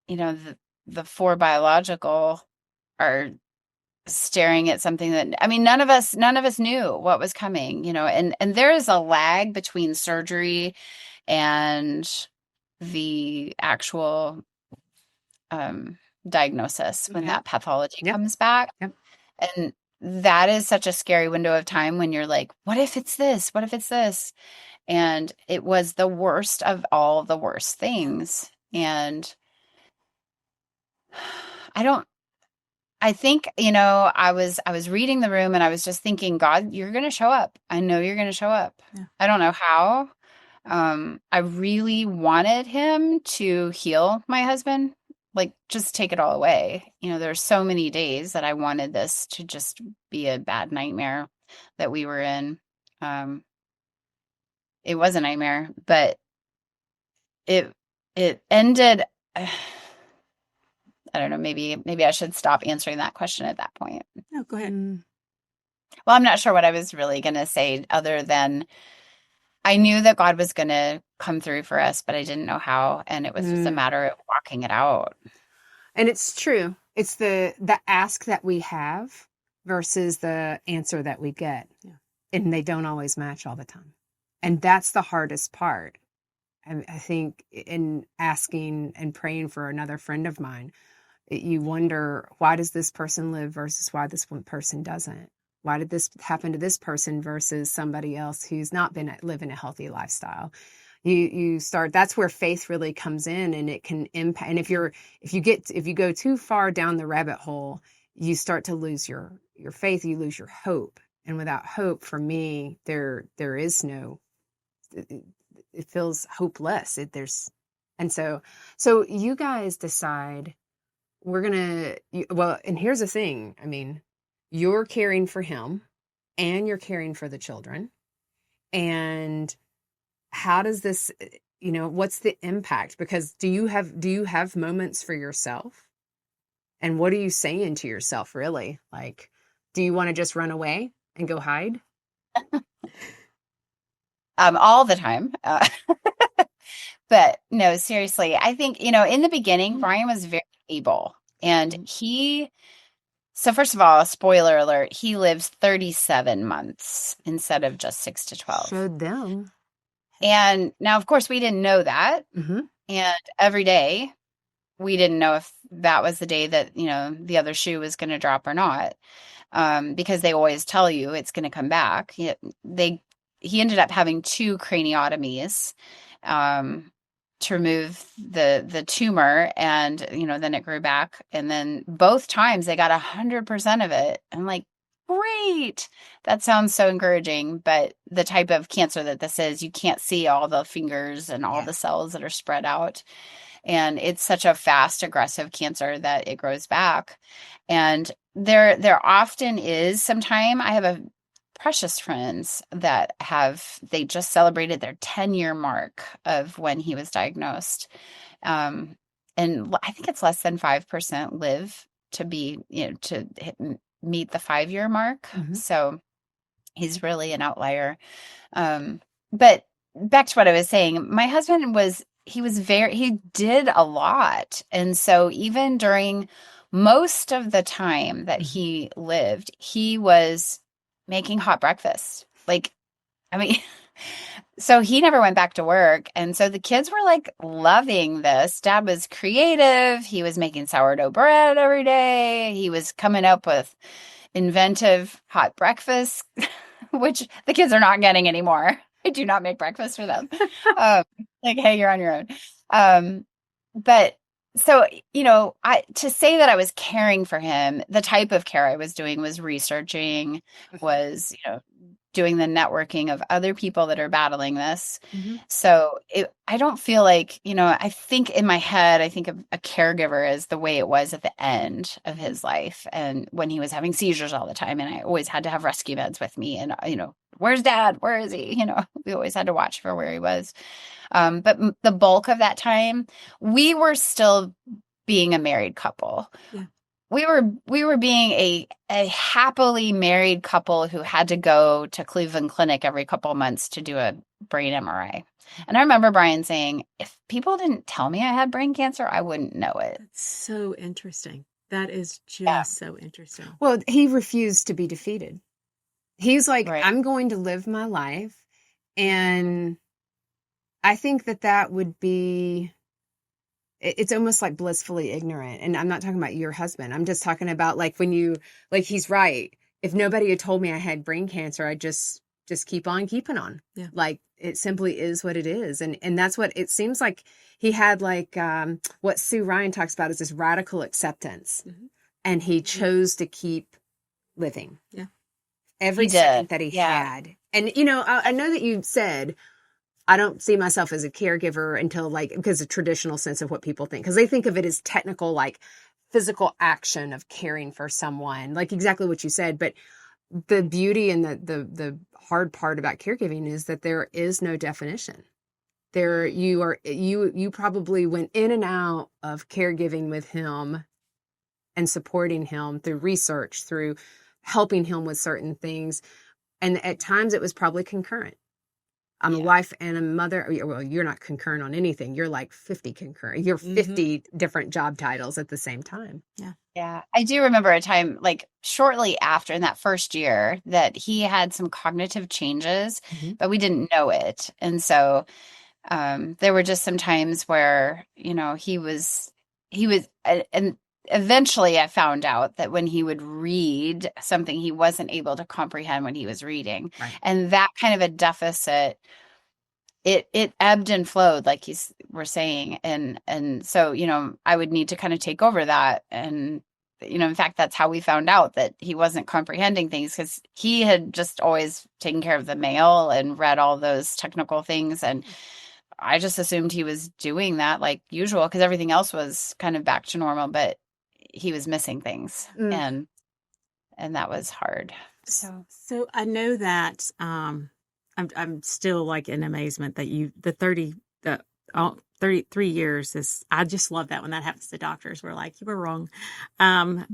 [SPEAKER 3] the 4 biological are staring at something that, none of us knew what was coming, and there is a lag between surgery and the actual diagnosis when that pathology comes back.
[SPEAKER 1] Yep.
[SPEAKER 3] And that is such a scary window of time when you're like, what if it's this? What if it's this? And it was the worst of all the worst things. And I think, I was reading the room and I was just thinking, God, you're going to show up. I know you're going to show up.
[SPEAKER 2] Yeah.
[SPEAKER 3] I don't know how. I really wanted him to heal my husband, like just take it all away. There's so many days that I wanted this to just be a bad nightmare that we were in. It was a nightmare, but it ended. I don't know, maybe I should stop answering that question at that point.
[SPEAKER 2] No, go ahead.
[SPEAKER 3] Well, I'm not sure what I was really going to say, other than I knew that God was going to come through for us, but I didn't know how. And it was just a matter of walking it out.
[SPEAKER 1] And it's true. It's the ask that we have versus the answer that we get.
[SPEAKER 2] Yeah.
[SPEAKER 1] And they don't always match all the time. And that's the hardest part. And I think in asking and praying for another friend of mine, you wonder, why does this person live versus why this one person doesn't? Why did this happen to this person versus somebody else who's not been living a healthy lifestyle? You start, that's where faith really comes in, and it can impact. And if you go too far down the rabbit hole, you start to lose your faith, you lose your hope. And without hope, for me, there is no, it feels hopeless. So you guys decide, and here's the thing. You're caring for him and you're caring for the children. And how does this, what's the impact? Because do you have moments for yourself? And what are you saying to yourself, really? Like, do you want to just run away and go hide?
[SPEAKER 3] All the time. But no, seriously, I think, in the beginning, Brian was very able, and so first of all, spoiler alert, he lives 37 months instead of just 6 to 12.
[SPEAKER 1] Showed them.
[SPEAKER 3] And now, of course, we didn't know that.
[SPEAKER 1] Mm-hmm.
[SPEAKER 3] And every day we didn't know if that was the day that, the other shoe was going to drop or not. Because they always tell you it's going to come back. He ended up having 2 craniotomies. to remove the tumor, and then it grew back, and then both times they got 100% of it. I'm like, great, that sounds so encouraging. But the type of cancer that this is, you can't see all the fingers and all the cells that are spread out, and it's such a fast, aggressive cancer that it grows back. And there often is some time. I have a precious friends that they just celebrated their 10-year mark of when he was diagnosed. And I think it's less than 5% live to be, meet the 5-year mark. So he's really an outlier. But back to what I was saying, my husband he did a lot. And so even during most of the time that he lived, he was making hot breakfast. Like, I mean, so he never went back to work. And so the kids were like loving this. Dad was creative. He was making sourdough bread every day. He was coming up with inventive hot breakfasts, which the kids are not getting anymore. I do not make breakfast for them. Like, hey, you're on your own. But so, to say that I was caring for him, the type of care I was doing was researching, was, doing the networking of other people that are battling this. So I don't feel like, I think in my head, I think of a caregiver as the way it was at the end of his life. And when he was having seizures all the time, and I always had to have rescue meds with me, and, where's dad? Where is he? We always had to watch for where he was. But the bulk of that time, we were still being a married couple. Yeah. We were being a happily married couple who had to go to Cleveland Clinic every couple of months to do a brain MRI. And I remember Brian saying, if people didn't tell me I had brain cancer, I wouldn't know it.
[SPEAKER 2] That's so interesting. That is just so interesting.
[SPEAKER 1] Well, he refused to be defeated. He's like, I'm going to live my life. And I think that would be, it's almost like blissfully ignorant. And I'm not talking about your husband. I'm just talking about like he's right. If nobody had told me I had brain cancer, I'd just keep on keeping on. Yeah. Like it simply is what it is. And that's what it seems like he had, like what Sue Ryan talks about is this radical acceptance. And he chose to keep living. Yeah. Every second that he had. And, I know that you said, I don't see myself as a caregiver until because of traditional sense of what people think, because they think of it as technical, like physical action of caring for someone, like exactly what you said. But the beauty and the hard part about caregiving is that there is no definition. You probably went in and out of caregiving with him and supporting him through research, through helping him with certain things. And at times it was probably concurrent. I'm a wife and a mother. Well, you're not concurrent on anything. You're like 50 concurrent. You're 50 different job titles at the same time. Yeah.
[SPEAKER 3] Yeah. I do remember a time, like shortly after, in that first year, that he had some cognitive changes, but we didn't know it. And so there were just some times where, he was, and eventually I found out that when he would read something, he wasn't able to comprehend when he was reading. Right. And that kind of a deficit, it ebbed and flowed, like we're saying. And so, I would need to kind of take over that. And, in fact, that's how we found out that he wasn't comprehending things, because he had just always taken care of the mail and read all those technical things. And I just assumed he was doing that like usual, because everything else was kind of back to normal, but he was missing things. And that was hard.
[SPEAKER 2] So I know that, I'm still like in amazement that 33 years is, I just love that when that happens to doctors. We're like, you were wrong.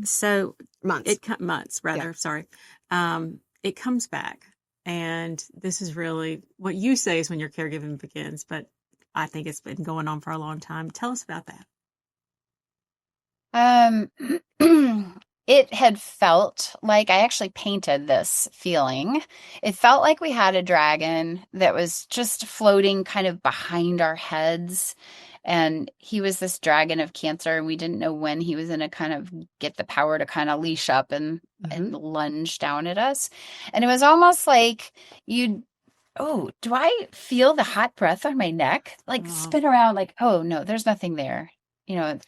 [SPEAKER 2] So months rather, sorry. It comes back. And this is really what you say is when your caregiving begins, but I think it's been going on for a long time. Tell us about
[SPEAKER 3] that. It had felt like, I actually painted this feeling. It felt like we had a dragon that was just floating kind of behind our heads. And he was this dragon of cancer, and we didn't know when he was going to kind of get the power to kind of leash up and lunge down at us. And it was almost like you'd oh, do I feel the hot breath on my neck? Like
[SPEAKER 2] Oh,
[SPEAKER 3] spin around, like, oh no, there's nothing there.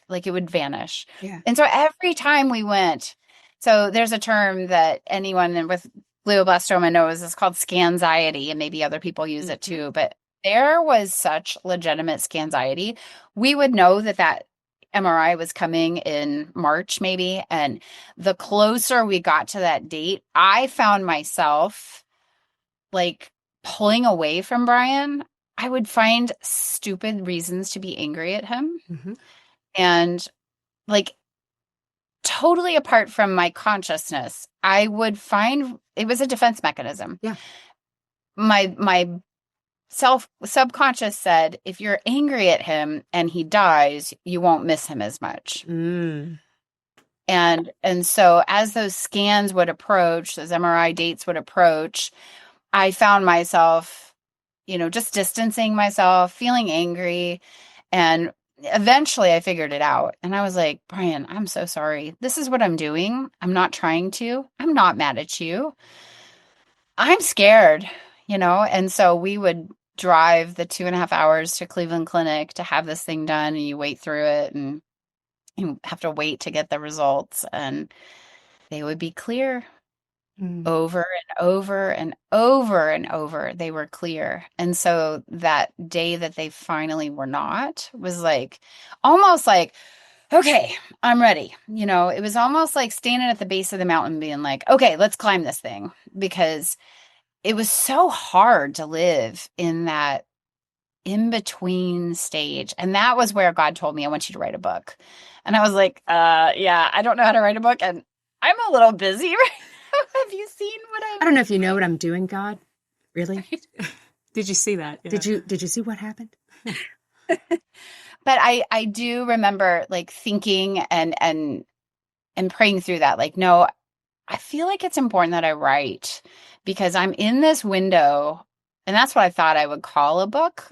[SPEAKER 3] Like it would vanish.
[SPEAKER 1] Yeah.
[SPEAKER 3] And so every time we went, so there's a term that anyone with glioblastoma knows is called scanxiety, and maybe other people use it too, but there was such legitimate scanxiety. We would know that MRI was coming in March, maybe. And the closer we got to that date, I found myself like pulling away from Brian. I would find stupid reasons to be angry at him.
[SPEAKER 1] Mm-hmm.
[SPEAKER 3] And like totally apart from my consciousness, I would find it was a defense mechanism.
[SPEAKER 1] Yeah.
[SPEAKER 3] My subconscious said, if you're angry at him and he dies, you won't miss him as much.
[SPEAKER 1] Mm.
[SPEAKER 3] And so as those scans would approach, those MRI dates would approach, I found myself, just distancing myself, feeling angry. And eventually I figured it out. And I was like, Brian, I'm so sorry. This is what I'm doing. I'm not trying to. I'm not mad at you. I'm scared, And so we would drive the 2.5 hours to Cleveland Clinic to have this thing done. And you wait through it and you have to wait to get the results. And they would be clear. Over and over and over and over, they were clear. And so that day that they finally were not was like, almost like, okay, I'm ready. It was almost like standing at the base of the mountain being like, okay, let's climb this thing, because it was so hard to live in that in between stage. And that was where God told me, I want you to write a book. And I was like, yeah, I don't know how to write a book. And I'm a little busy right now. Have you seen what
[SPEAKER 1] I don't know if you know what I'm doing, God. Really?
[SPEAKER 2] did you see that? Yeah.
[SPEAKER 1] Did you see what happened?
[SPEAKER 3] But I do remember like thinking and praying through that. Like, no, I feel like it's important that I write, because I'm in this window. And that's what I thought I would call a book,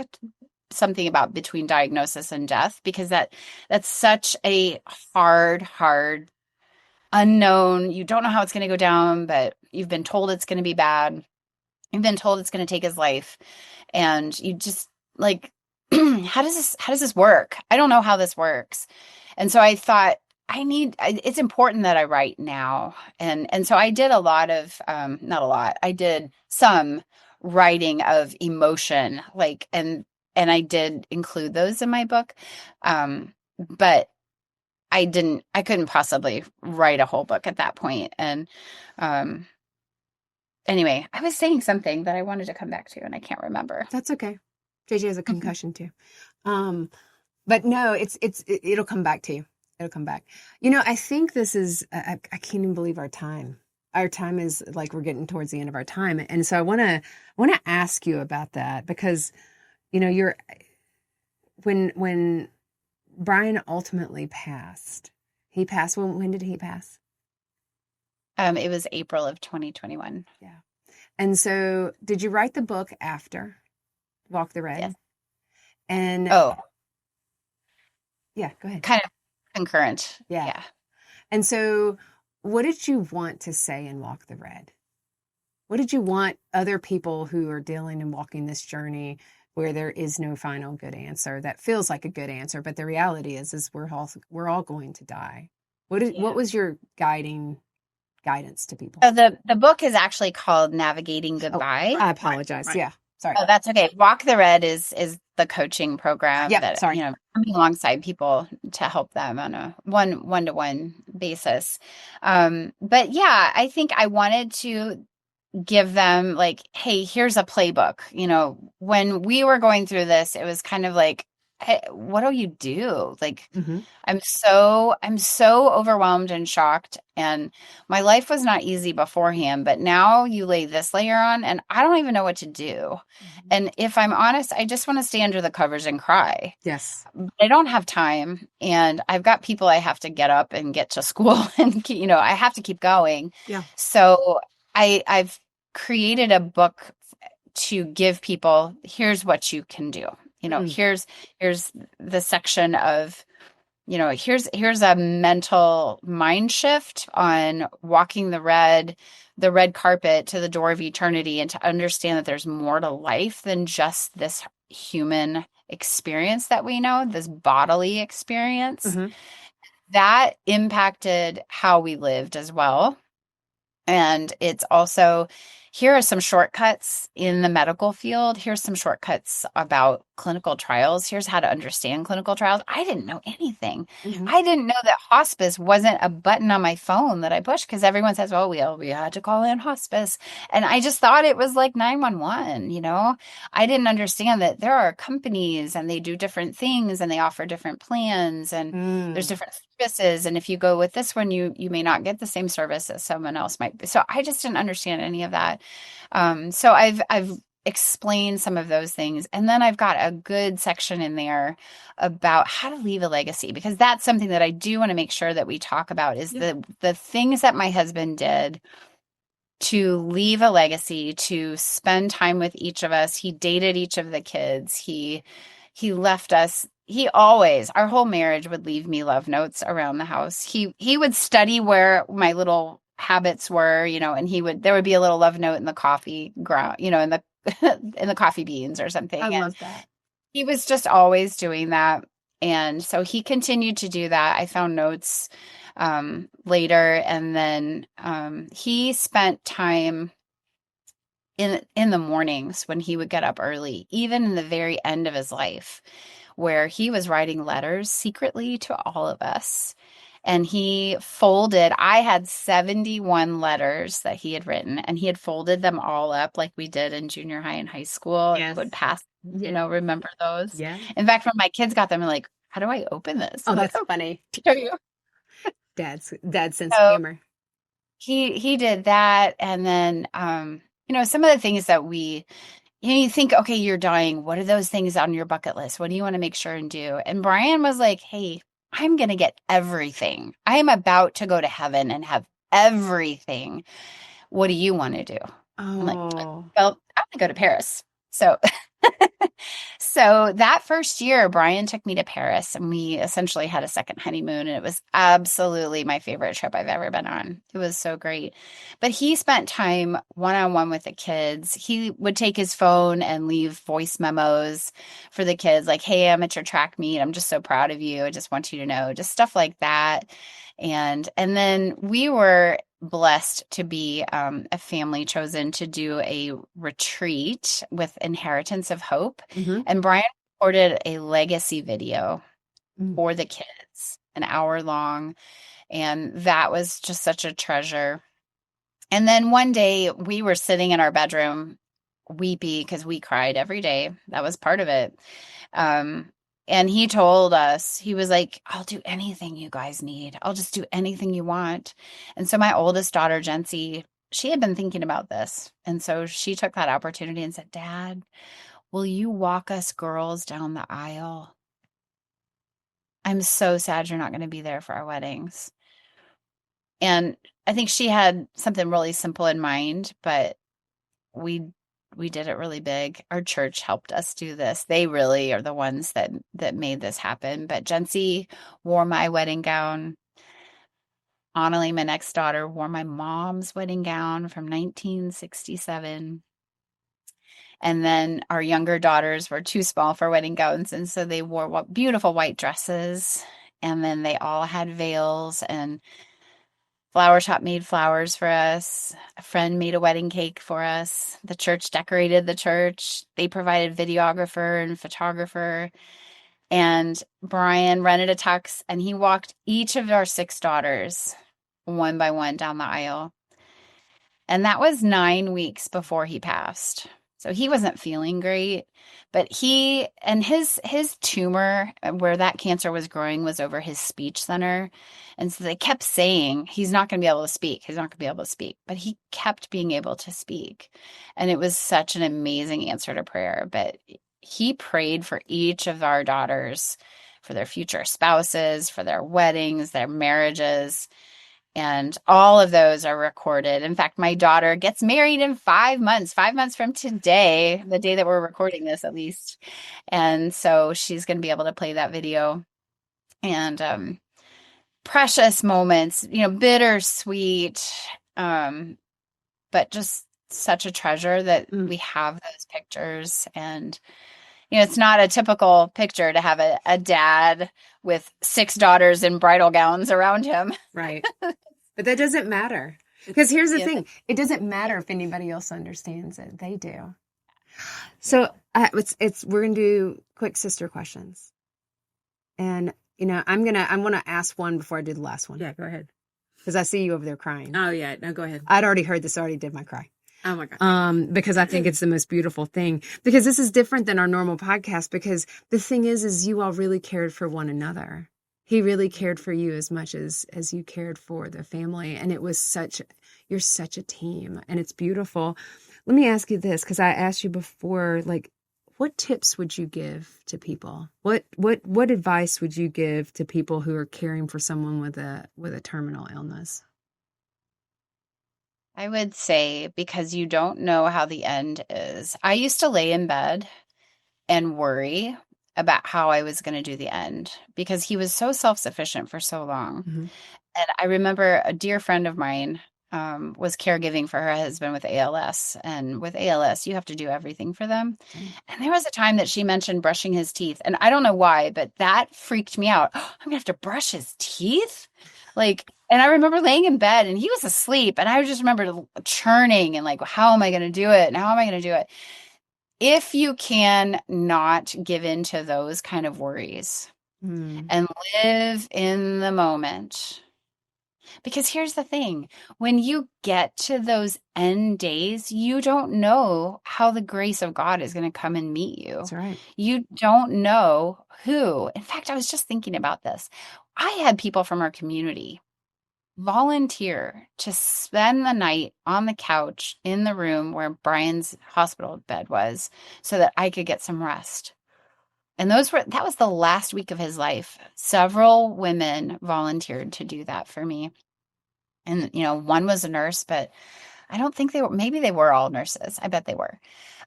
[SPEAKER 3] something about between diagnosis and death, because that's such a hard unknown. You don't know how it's going to go down, but you've been told it's going to be bad. You've been told it's going to take his life. And you just like, how does this work? I don't know how this works. And so I thought it's important that I write now. And so I did a lot of, not a lot, I did some writing of emotion, like, and I did include those in my book. But I couldn't possibly write a whole book at that point. And, anyway, I was saying something that I wanted to come back to and I can't remember.
[SPEAKER 1] That's okay. JJ has a concussion too. But no, it'll come back to you. It'll come back. I think this is, I can't even believe our time. Our time is like, we're getting towards the end of our time. And so I want to ask you about that, because, when Brian ultimately passed, he passed. When did he pass?
[SPEAKER 3] It was April of 2021.
[SPEAKER 1] Yeah. And so did you write the book after Walk the Red?
[SPEAKER 3] Yes.
[SPEAKER 1] And yeah, go ahead.
[SPEAKER 3] Kind of concurrent.
[SPEAKER 1] Yeah. And so what did you want to say in Walk the Red? What did you want other people who are dealing and walking this journey where there is no final good answer that feels like a good answer, but the reality is we're all going to die. What was your guidance to people?
[SPEAKER 3] So the book is actually called Navigating Goodbye.
[SPEAKER 1] I apologize. Right. Yeah. Sorry.
[SPEAKER 3] Oh, that's okay. Walk the Red is the coaching program that
[SPEAKER 1] sorry.
[SPEAKER 3] Coming alongside people to help them on a one-to-one basis. But yeah, I think I wanted to give them like, hey, here's a playbook. When we were going through this, it was kind of like, hey, what do you do? Like, I'm so overwhelmed and shocked. And my life was not easy beforehand, but now you lay this layer on and I don't even know what to do. And if I'm honest, I just want to stay under the covers and cry.
[SPEAKER 1] Yes.
[SPEAKER 3] But I don't have time. And I've got people I have to get up and get to school and, I have to keep going.
[SPEAKER 2] Yeah.
[SPEAKER 3] So I've created a book to give people, here's what you can do. Here's the section of here's a mental mind shift on walking the red carpet to the door of eternity, and to understand that there's more to life than just this human experience that we know, this bodily experience.
[SPEAKER 1] Mm-hmm.
[SPEAKER 3] That impacted how we lived as well. And it's also, here are some shortcuts in the medical field. Here's some shortcuts about clinical trials. Here's how to understand clinical trials. I didn't know anything.
[SPEAKER 1] Mm-hmm.
[SPEAKER 3] I didn't know that hospice wasn't a button on my phone that I pushed, because everyone says, oh, we had to call in hospice. And I just thought it was like 911, I didn't understand that there are companies and they do different things and they offer different plans, and there's different services. And if you go with this one, you may not get the same service as someone else might be. So I just didn't understand any of that. So I've explained some of those things. And then I've got a good section in there about how to leave a legacy, because that's something that I do want to make sure that we talk about, is the things that my husband did to leave a legacy, to spend time with each of us. He dated each of the kids. He left us. He always, our whole marriage, would leave me love notes around the house. He would study where my little habits were, and there would be a little love note in the coffee ground, in the in the coffee beans or something.
[SPEAKER 1] I
[SPEAKER 3] And
[SPEAKER 1] love that.
[SPEAKER 3] he was just always doing that. And so he continued to do that. I found notes later. And then he spent time in the mornings when he would get up early, even in the very end of his life, where he was writing letters secretly to all of us. And I had 71 letters that he had written, and he had folded them all up like we did in junior high and high school.
[SPEAKER 1] Yes.
[SPEAKER 3] Would pass, remember those?
[SPEAKER 1] Yeah.
[SPEAKER 3] In fact, when my kids got them, I'm like, how do I open this?
[SPEAKER 1] Oh, that's funny.
[SPEAKER 3] Show you.
[SPEAKER 1] Dad's sense of humor.
[SPEAKER 3] He did that. And then, some of the things that you think, okay, you're dying. What are those things on your bucket list? What do you want to make sure and do? And Brian was like, hey, I'm going to get everything. I am about to go to heaven and have everything. What do you want to do? I'm like, well, I'm going to go to Paris. So So that first year, Brian took me to Paris, and we essentially had a second honeymoon, and it was absolutely my favorite trip I've ever been on. It was so great. But he spent time one-on-one with the kids. He would take his phone and leave voice memos for the kids, like, hey, I'm at your track meet. I'm just so proud of you. I just want you to know, just stuff like that. And then we were blessed to be a family chosen to do a retreat with Inheritance of Hope.
[SPEAKER 1] Mm-hmm.
[SPEAKER 3] And Brian recorded a legacy video for the kids, an hour long. And that was just such a treasure. And then one day we were sitting in our bedroom weepy because we cried every day. That was part of it. And he told us, he was like, I'll do anything you guys need. I'll just do anything you want. And so my oldest daughter, Jency, she had been thinking about this. And so she took that opportunity and said, Dad, will you walk us girls down the aisle? I'm so sad you're not going to be there for our weddings. And I think she had something really simple in mind, but we did it really big. Our church helped us do this. They really are the ones that made this happen. But Jency wore my wedding gown. Annalie, my next daughter, wore my mom's wedding gown from 1967. And then our younger daughters were too small for wedding gowns, and so they wore beautiful white dresses. And then they all had veils, and Flower shop made flowers for us. A friend made a wedding cake for us. The church decorated the church. They provided videographer and photographer. And Brian rented a tux, and he walked each of our 6 daughters one by one down the aisle. And that was 9 weeks before he passed. So he wasn't feeling great, but his tumor where that cancer was growing was over his speech center. And so they kept saying, he's not going to be able to speak. He's not going to be able to speak, but he kept being able to speak. And it was such an amazing answer to prayer. But he prayed for each of our daughters, for their future spouses, for their weddings, their marriages. And all of those are recorded. In fact, my daughter gets married in 5 months from today, the day that we're recording this, at least. And so she's going to be able to play that video. and precious moments, bittersweet, but just such a treasure that we have those pictures. And it's not a typical picture to have a dad with 6 daughters in bridal gowns around him.
[SPEAKER 1] Right. But that doesn't matter. Because here's the thing. It doesn't matter if anybody else understands it. They do. So we're going to do quick sister questions. And, I want to ask one before I do the last one.
[SPEAKER 2] Yeah, go ahead.
[SPEAKER 1] Because I see you over there crying.
[SPEAKER 2] Oh, yeah. No, go ahead.
[SPEAKER 1] I'd already heard this. I already did my cry.
[SPEAKER 2] Oh, my God.
[SPEAKER 1] Because I think it's the most beautiful thing. Because this is different than our normal podcast. Because the thing is you all really cared for one another. He really cared for you as much as you cared for the family. And it was you're such a team. And it's beautiful. Let me ask you this, because I asked you before, like, what tips would you give to people? What advice would you give to people who are caring for someone with a terminal illness?
[SPEAKER 3] I would say, because you don't know how the end is. I used to lay in bed and worry about how I was going to do the end, because he was so self-sufficient for so long.
[SPEAKER 1] Mm-hmm.
[SPEAKER 3] And I remember a dear friend of mine was caregiving for her husband with ALS. And with ALS, you have to do everything for them. Mm-hmm. And there was a time that she mentioned brushing his teeth. And I don't know why, but that freaked me out. Oh, I'm going to have to brush his teeth? And I remember laying in bed and he was asleep. And I just remember churning and like, how am I going to do it? And how am I going to do it? If you can not give in to those kind of worries and live in the moment. Because here's the thing, when you get to those end days, you don't know how the grace of God is going to come and meet you.
[SPEAKER 1] That's right.
[SPEAKER 3] You don't know who. In fact, I was just thinking about this. I had people from our community volunteer to spend the night on the couch in the room where Brian's hospital bed was so that I could get some rest. And that was the last week of his life. Several women volunteered to do that for me. And, one was a nurse, but I don't think maybe they were all nurses. I bet they were.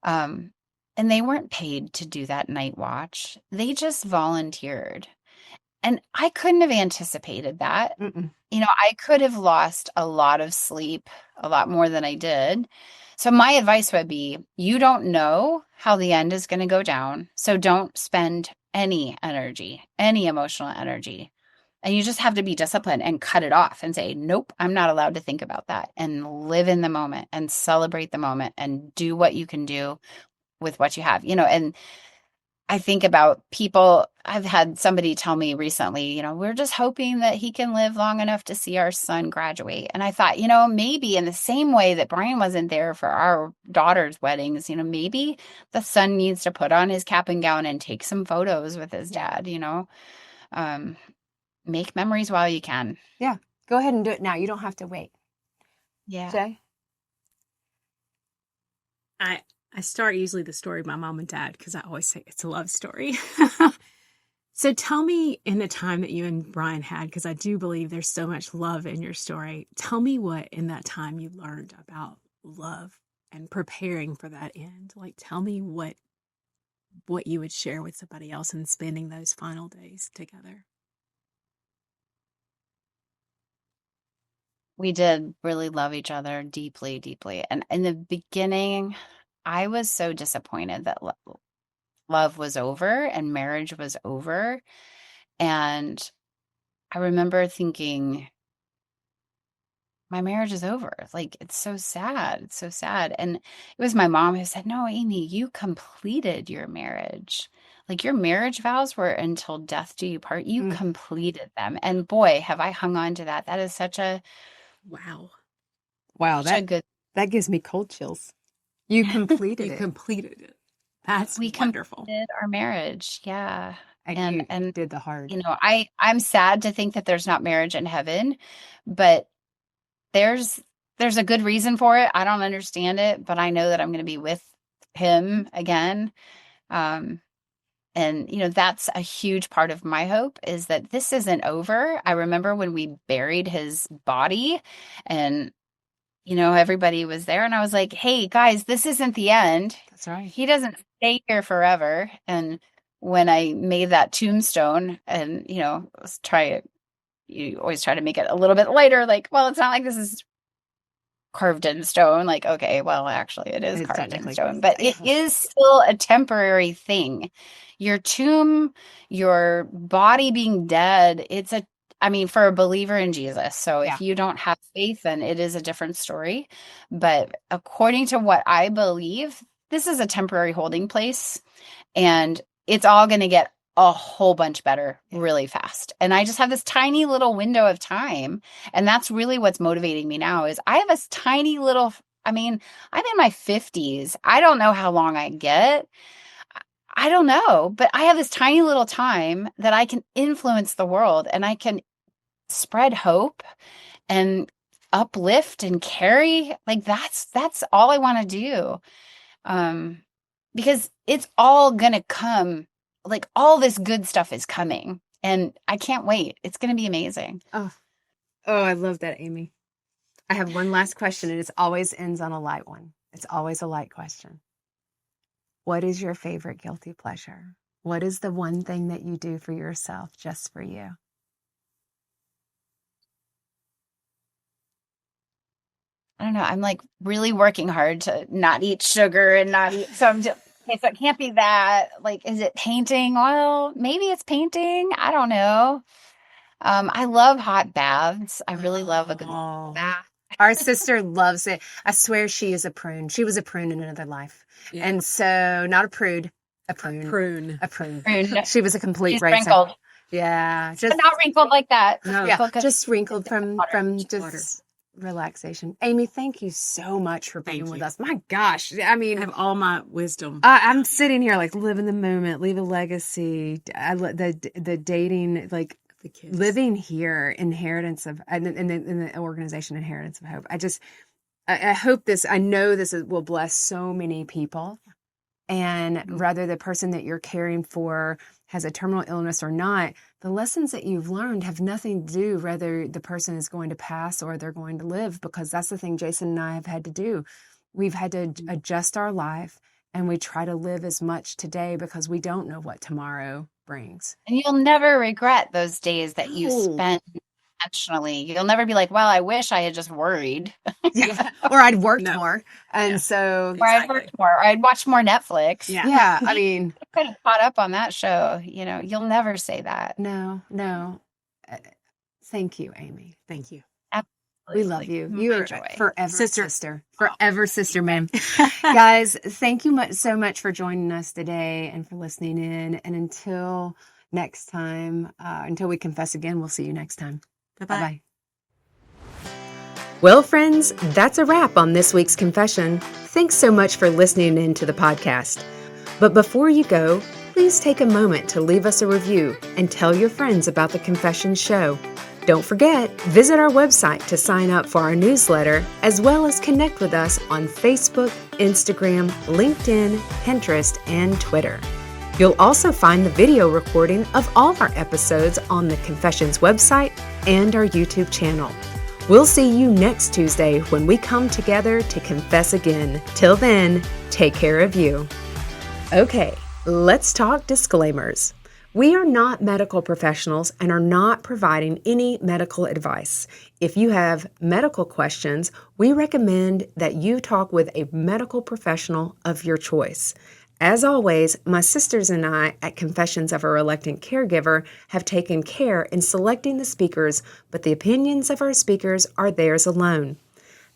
[SPEAKER 3] And they weren't paid to do that night watch. They just volunteered. And I couldn't have anticipated that.
[SPEAKER 1] Mm-mm.
[SPEAKER 3] I could have lost a lot of sleep, a lot more than I did. So my advice would be, you don't know how the end is going to go down. So don't spend any energy, any emotional energy. And you just have to be disciplined and cut it off and say, nope, I'm not allowed to think about that, and live in the moment and celebrate the moment and do what you can do with what you have, and I think about people. I've had somebody tell me recently, we're just hoping that he can live long enough to see our son graduate. And I thought, maybe in the same way that Brian wasn't there for our daughter's weddings, maybe the son needs to put on his cap and gown and take some photos with his dad, make memories while you can.
[SPEAKER 1] Yeah. Go ahead and do it now. You don't have to wait.
[SPEAKER 3] Yeah.
[SPEAKER 1] Jay?
[SPEAKER 2] I start usually the story of my mom and dad because I always say it's a love story. So tell me, in the time that you and Brian had, because I do believe there's so much love in your story, tell me what in that time you learned about love and preparing for that end. Like, tell me what you would share with somebody else in spending those final days together.
[SPEAKER 3] We did really love each other deeply, deeply. And in the beginning, I was so disappointed that love was over and marriage was over. And I remember thinking, my marriage is over. Like, it's so sad. It's so sad. And it was my mom who said, no, Amy, you completed your marriage. Like, your marriage vows were until death do you part. You completed them. And boy, have I hung on to that. That is such a
[SPEAKER 2] wow.
[SPEAKER 1] That gives me cold chills. You completed it.
[SPEAKER 2] You completed it. That's
[SPEAKER 3] we
[SPEAKER 2] wonderful.
[SPEAKER 3] Completed our marriage. Yeah.
[SPEAKER 1] And did the hard.
[SPEAKER 3] I'm sad to think that there's not marriage in heaven, but there's a good reason for it. I don't understand it, but I know that I'm going to be with him again. And that's a huge part of my hope, is that this isn't over. I remember when we buried his body and everybody was there, and I was like, hey guys, this isn't the end.
[SPEAKER 1] That's right.
[SPEAKER 3] He doesn't stay here forever. And when I made that tombstone, and you always try to make it a little bit lighter, like, well, it's not like this is carved in stone. Like, okay, well, actually it is
[SPEAKER 1] It's
[SPEAKER 3] carved in
[SPEAKER 1] technically,
[SPEAKER 3] stone, but it is still a temporary thing. Your tomb, your body being dead, I mean, for a believer in Jesus. So
[SPEAKER 1] yeah.
[SPEAKER 3] if you don't have faith, then it is a different story. But according to what I believe, this is a temporary holding place, and it's all going to get a whole bunch better really fast. And I just have this tiny little window of time. And that's really what's motivating me now is I have this tiny little, I mean, I'm in my 50s. I don't know how long I get. I don't know, but I have this tiny little time that I can influence the world, and I can spread hope and uplift and carry. Like that's all I want to do. Because it's all going to come. Like, all this good stuff is coming, and I can't wait. It's going to be amazing.
[SPEAKER 1] Oh, I love that, Amy. I have one last question, and it always ends on a light one. It's always a light question. What is your favorite guilty pleasure? What is the one thing that you do for yourself, just for you?
[SPEAKER 3] I don't know. I'm like really working hard to not eat sugar and not eat. So I'm just, okay, so it can't be that. Like, is it painting? Well, maybe it's painting. I don't know. I love hot baths. I really love a good bath.
[SPEAKER 1] Our sister loves it. I swear she is a prune. She was a prune in another life. Yeah. And so, not a prude, a prune. A prune. She was a complete
[SPEAKER 3] She's
[SPEAKER 1] red
[SPEAKER 3] wrinkled.
[SPEAKER 1] Yeah.
[SPEAKER 3] But not wrinkled like that.
[SPEAKER 1] No, yeah, just wrinkled from just relaxation. Amy, thank you so much for being with us. My gosh. I mean,
[SPEAKER 2] I have all my wisdom.
[SPEAKER 1] I'm sitting here like, live in the moment, leave a legacy. The dating, like,
[SPEAKER 2] the kids.
[SPEAKER 1] Living here, inheritance of, and in the organization, Inheritance of Hope. I hope I know this will bless so many people. And whether the person that you're caring for has a terminal illness or not, the lessons that you've learned have nothing to do whether the person is going to pass or they're going to live, because that's the thing Jason and I have had to do. We've had to adjust our life, and we try to live as much today because we don't know what tomorrow brings.
[SPEAKER 3] And you'll never regret those days that you spent intentionally. You'll never be like, well, I wish I had just worried.
[SPEAKER 1] Yeah. Or I'd worked more. And so.
[SPEAKER 3] Or I'd worked more. Or I'd watched more Netflix.
[SPEAKER 1] Yeah. I mean.
[SPEAKER 3] I could have caught up on that show. You'll never say that.
[SPEAKER 1] No. Thank you, Amy.
[SPEAKER 2] Thank you.
[SPEAKER 1] We love you. You are forever sister. Forever sister, ma'am. Guys, thank you so much for joining us today and for listening in. And until next time, until we confess again, we'll see you next time. Bye-bye. Well, friends, that's a wrap on this week's confession. Thanks so much for listening in to the podcast. But before you go, please take a moment to leave us a review and tell your friends about the Confession Show. Don't forget, visit our website to sign up for our newsletter, as well as connect with us on Facebook, Instagram, LinkedIn, Pinterest, and Twitter. You'll also find the video recording of all our episodes on the Confessions website and our YouTube channel. We'll see you next Tuesday when we come together to confess again. Till then, take care of you. Okay, let's talk disclaimers. We are not medical professionals and are not providing any medical advice. If you have medical questions, we recommend that you talk with a medical professional of your choice. As always, my sisters and I at Confessions of a Reluctant Caregiver have taken care in selecting the speakers, but the opinions of our speakers are theirs alone.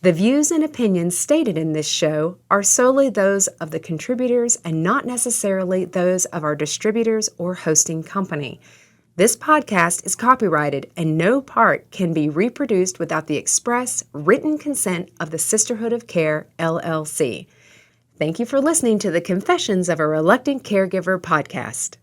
[SPEAKER 1] The views and opinions stated in this show are solely those of the contributors and not necessarily those of our distributors or hosting company. This podcast is copyrighted and no part can be reproduced without the express written consent of the Sisterhood of Care, LLC. Thank you for listening to the Confessions of a Reluctant Caregiver podcast.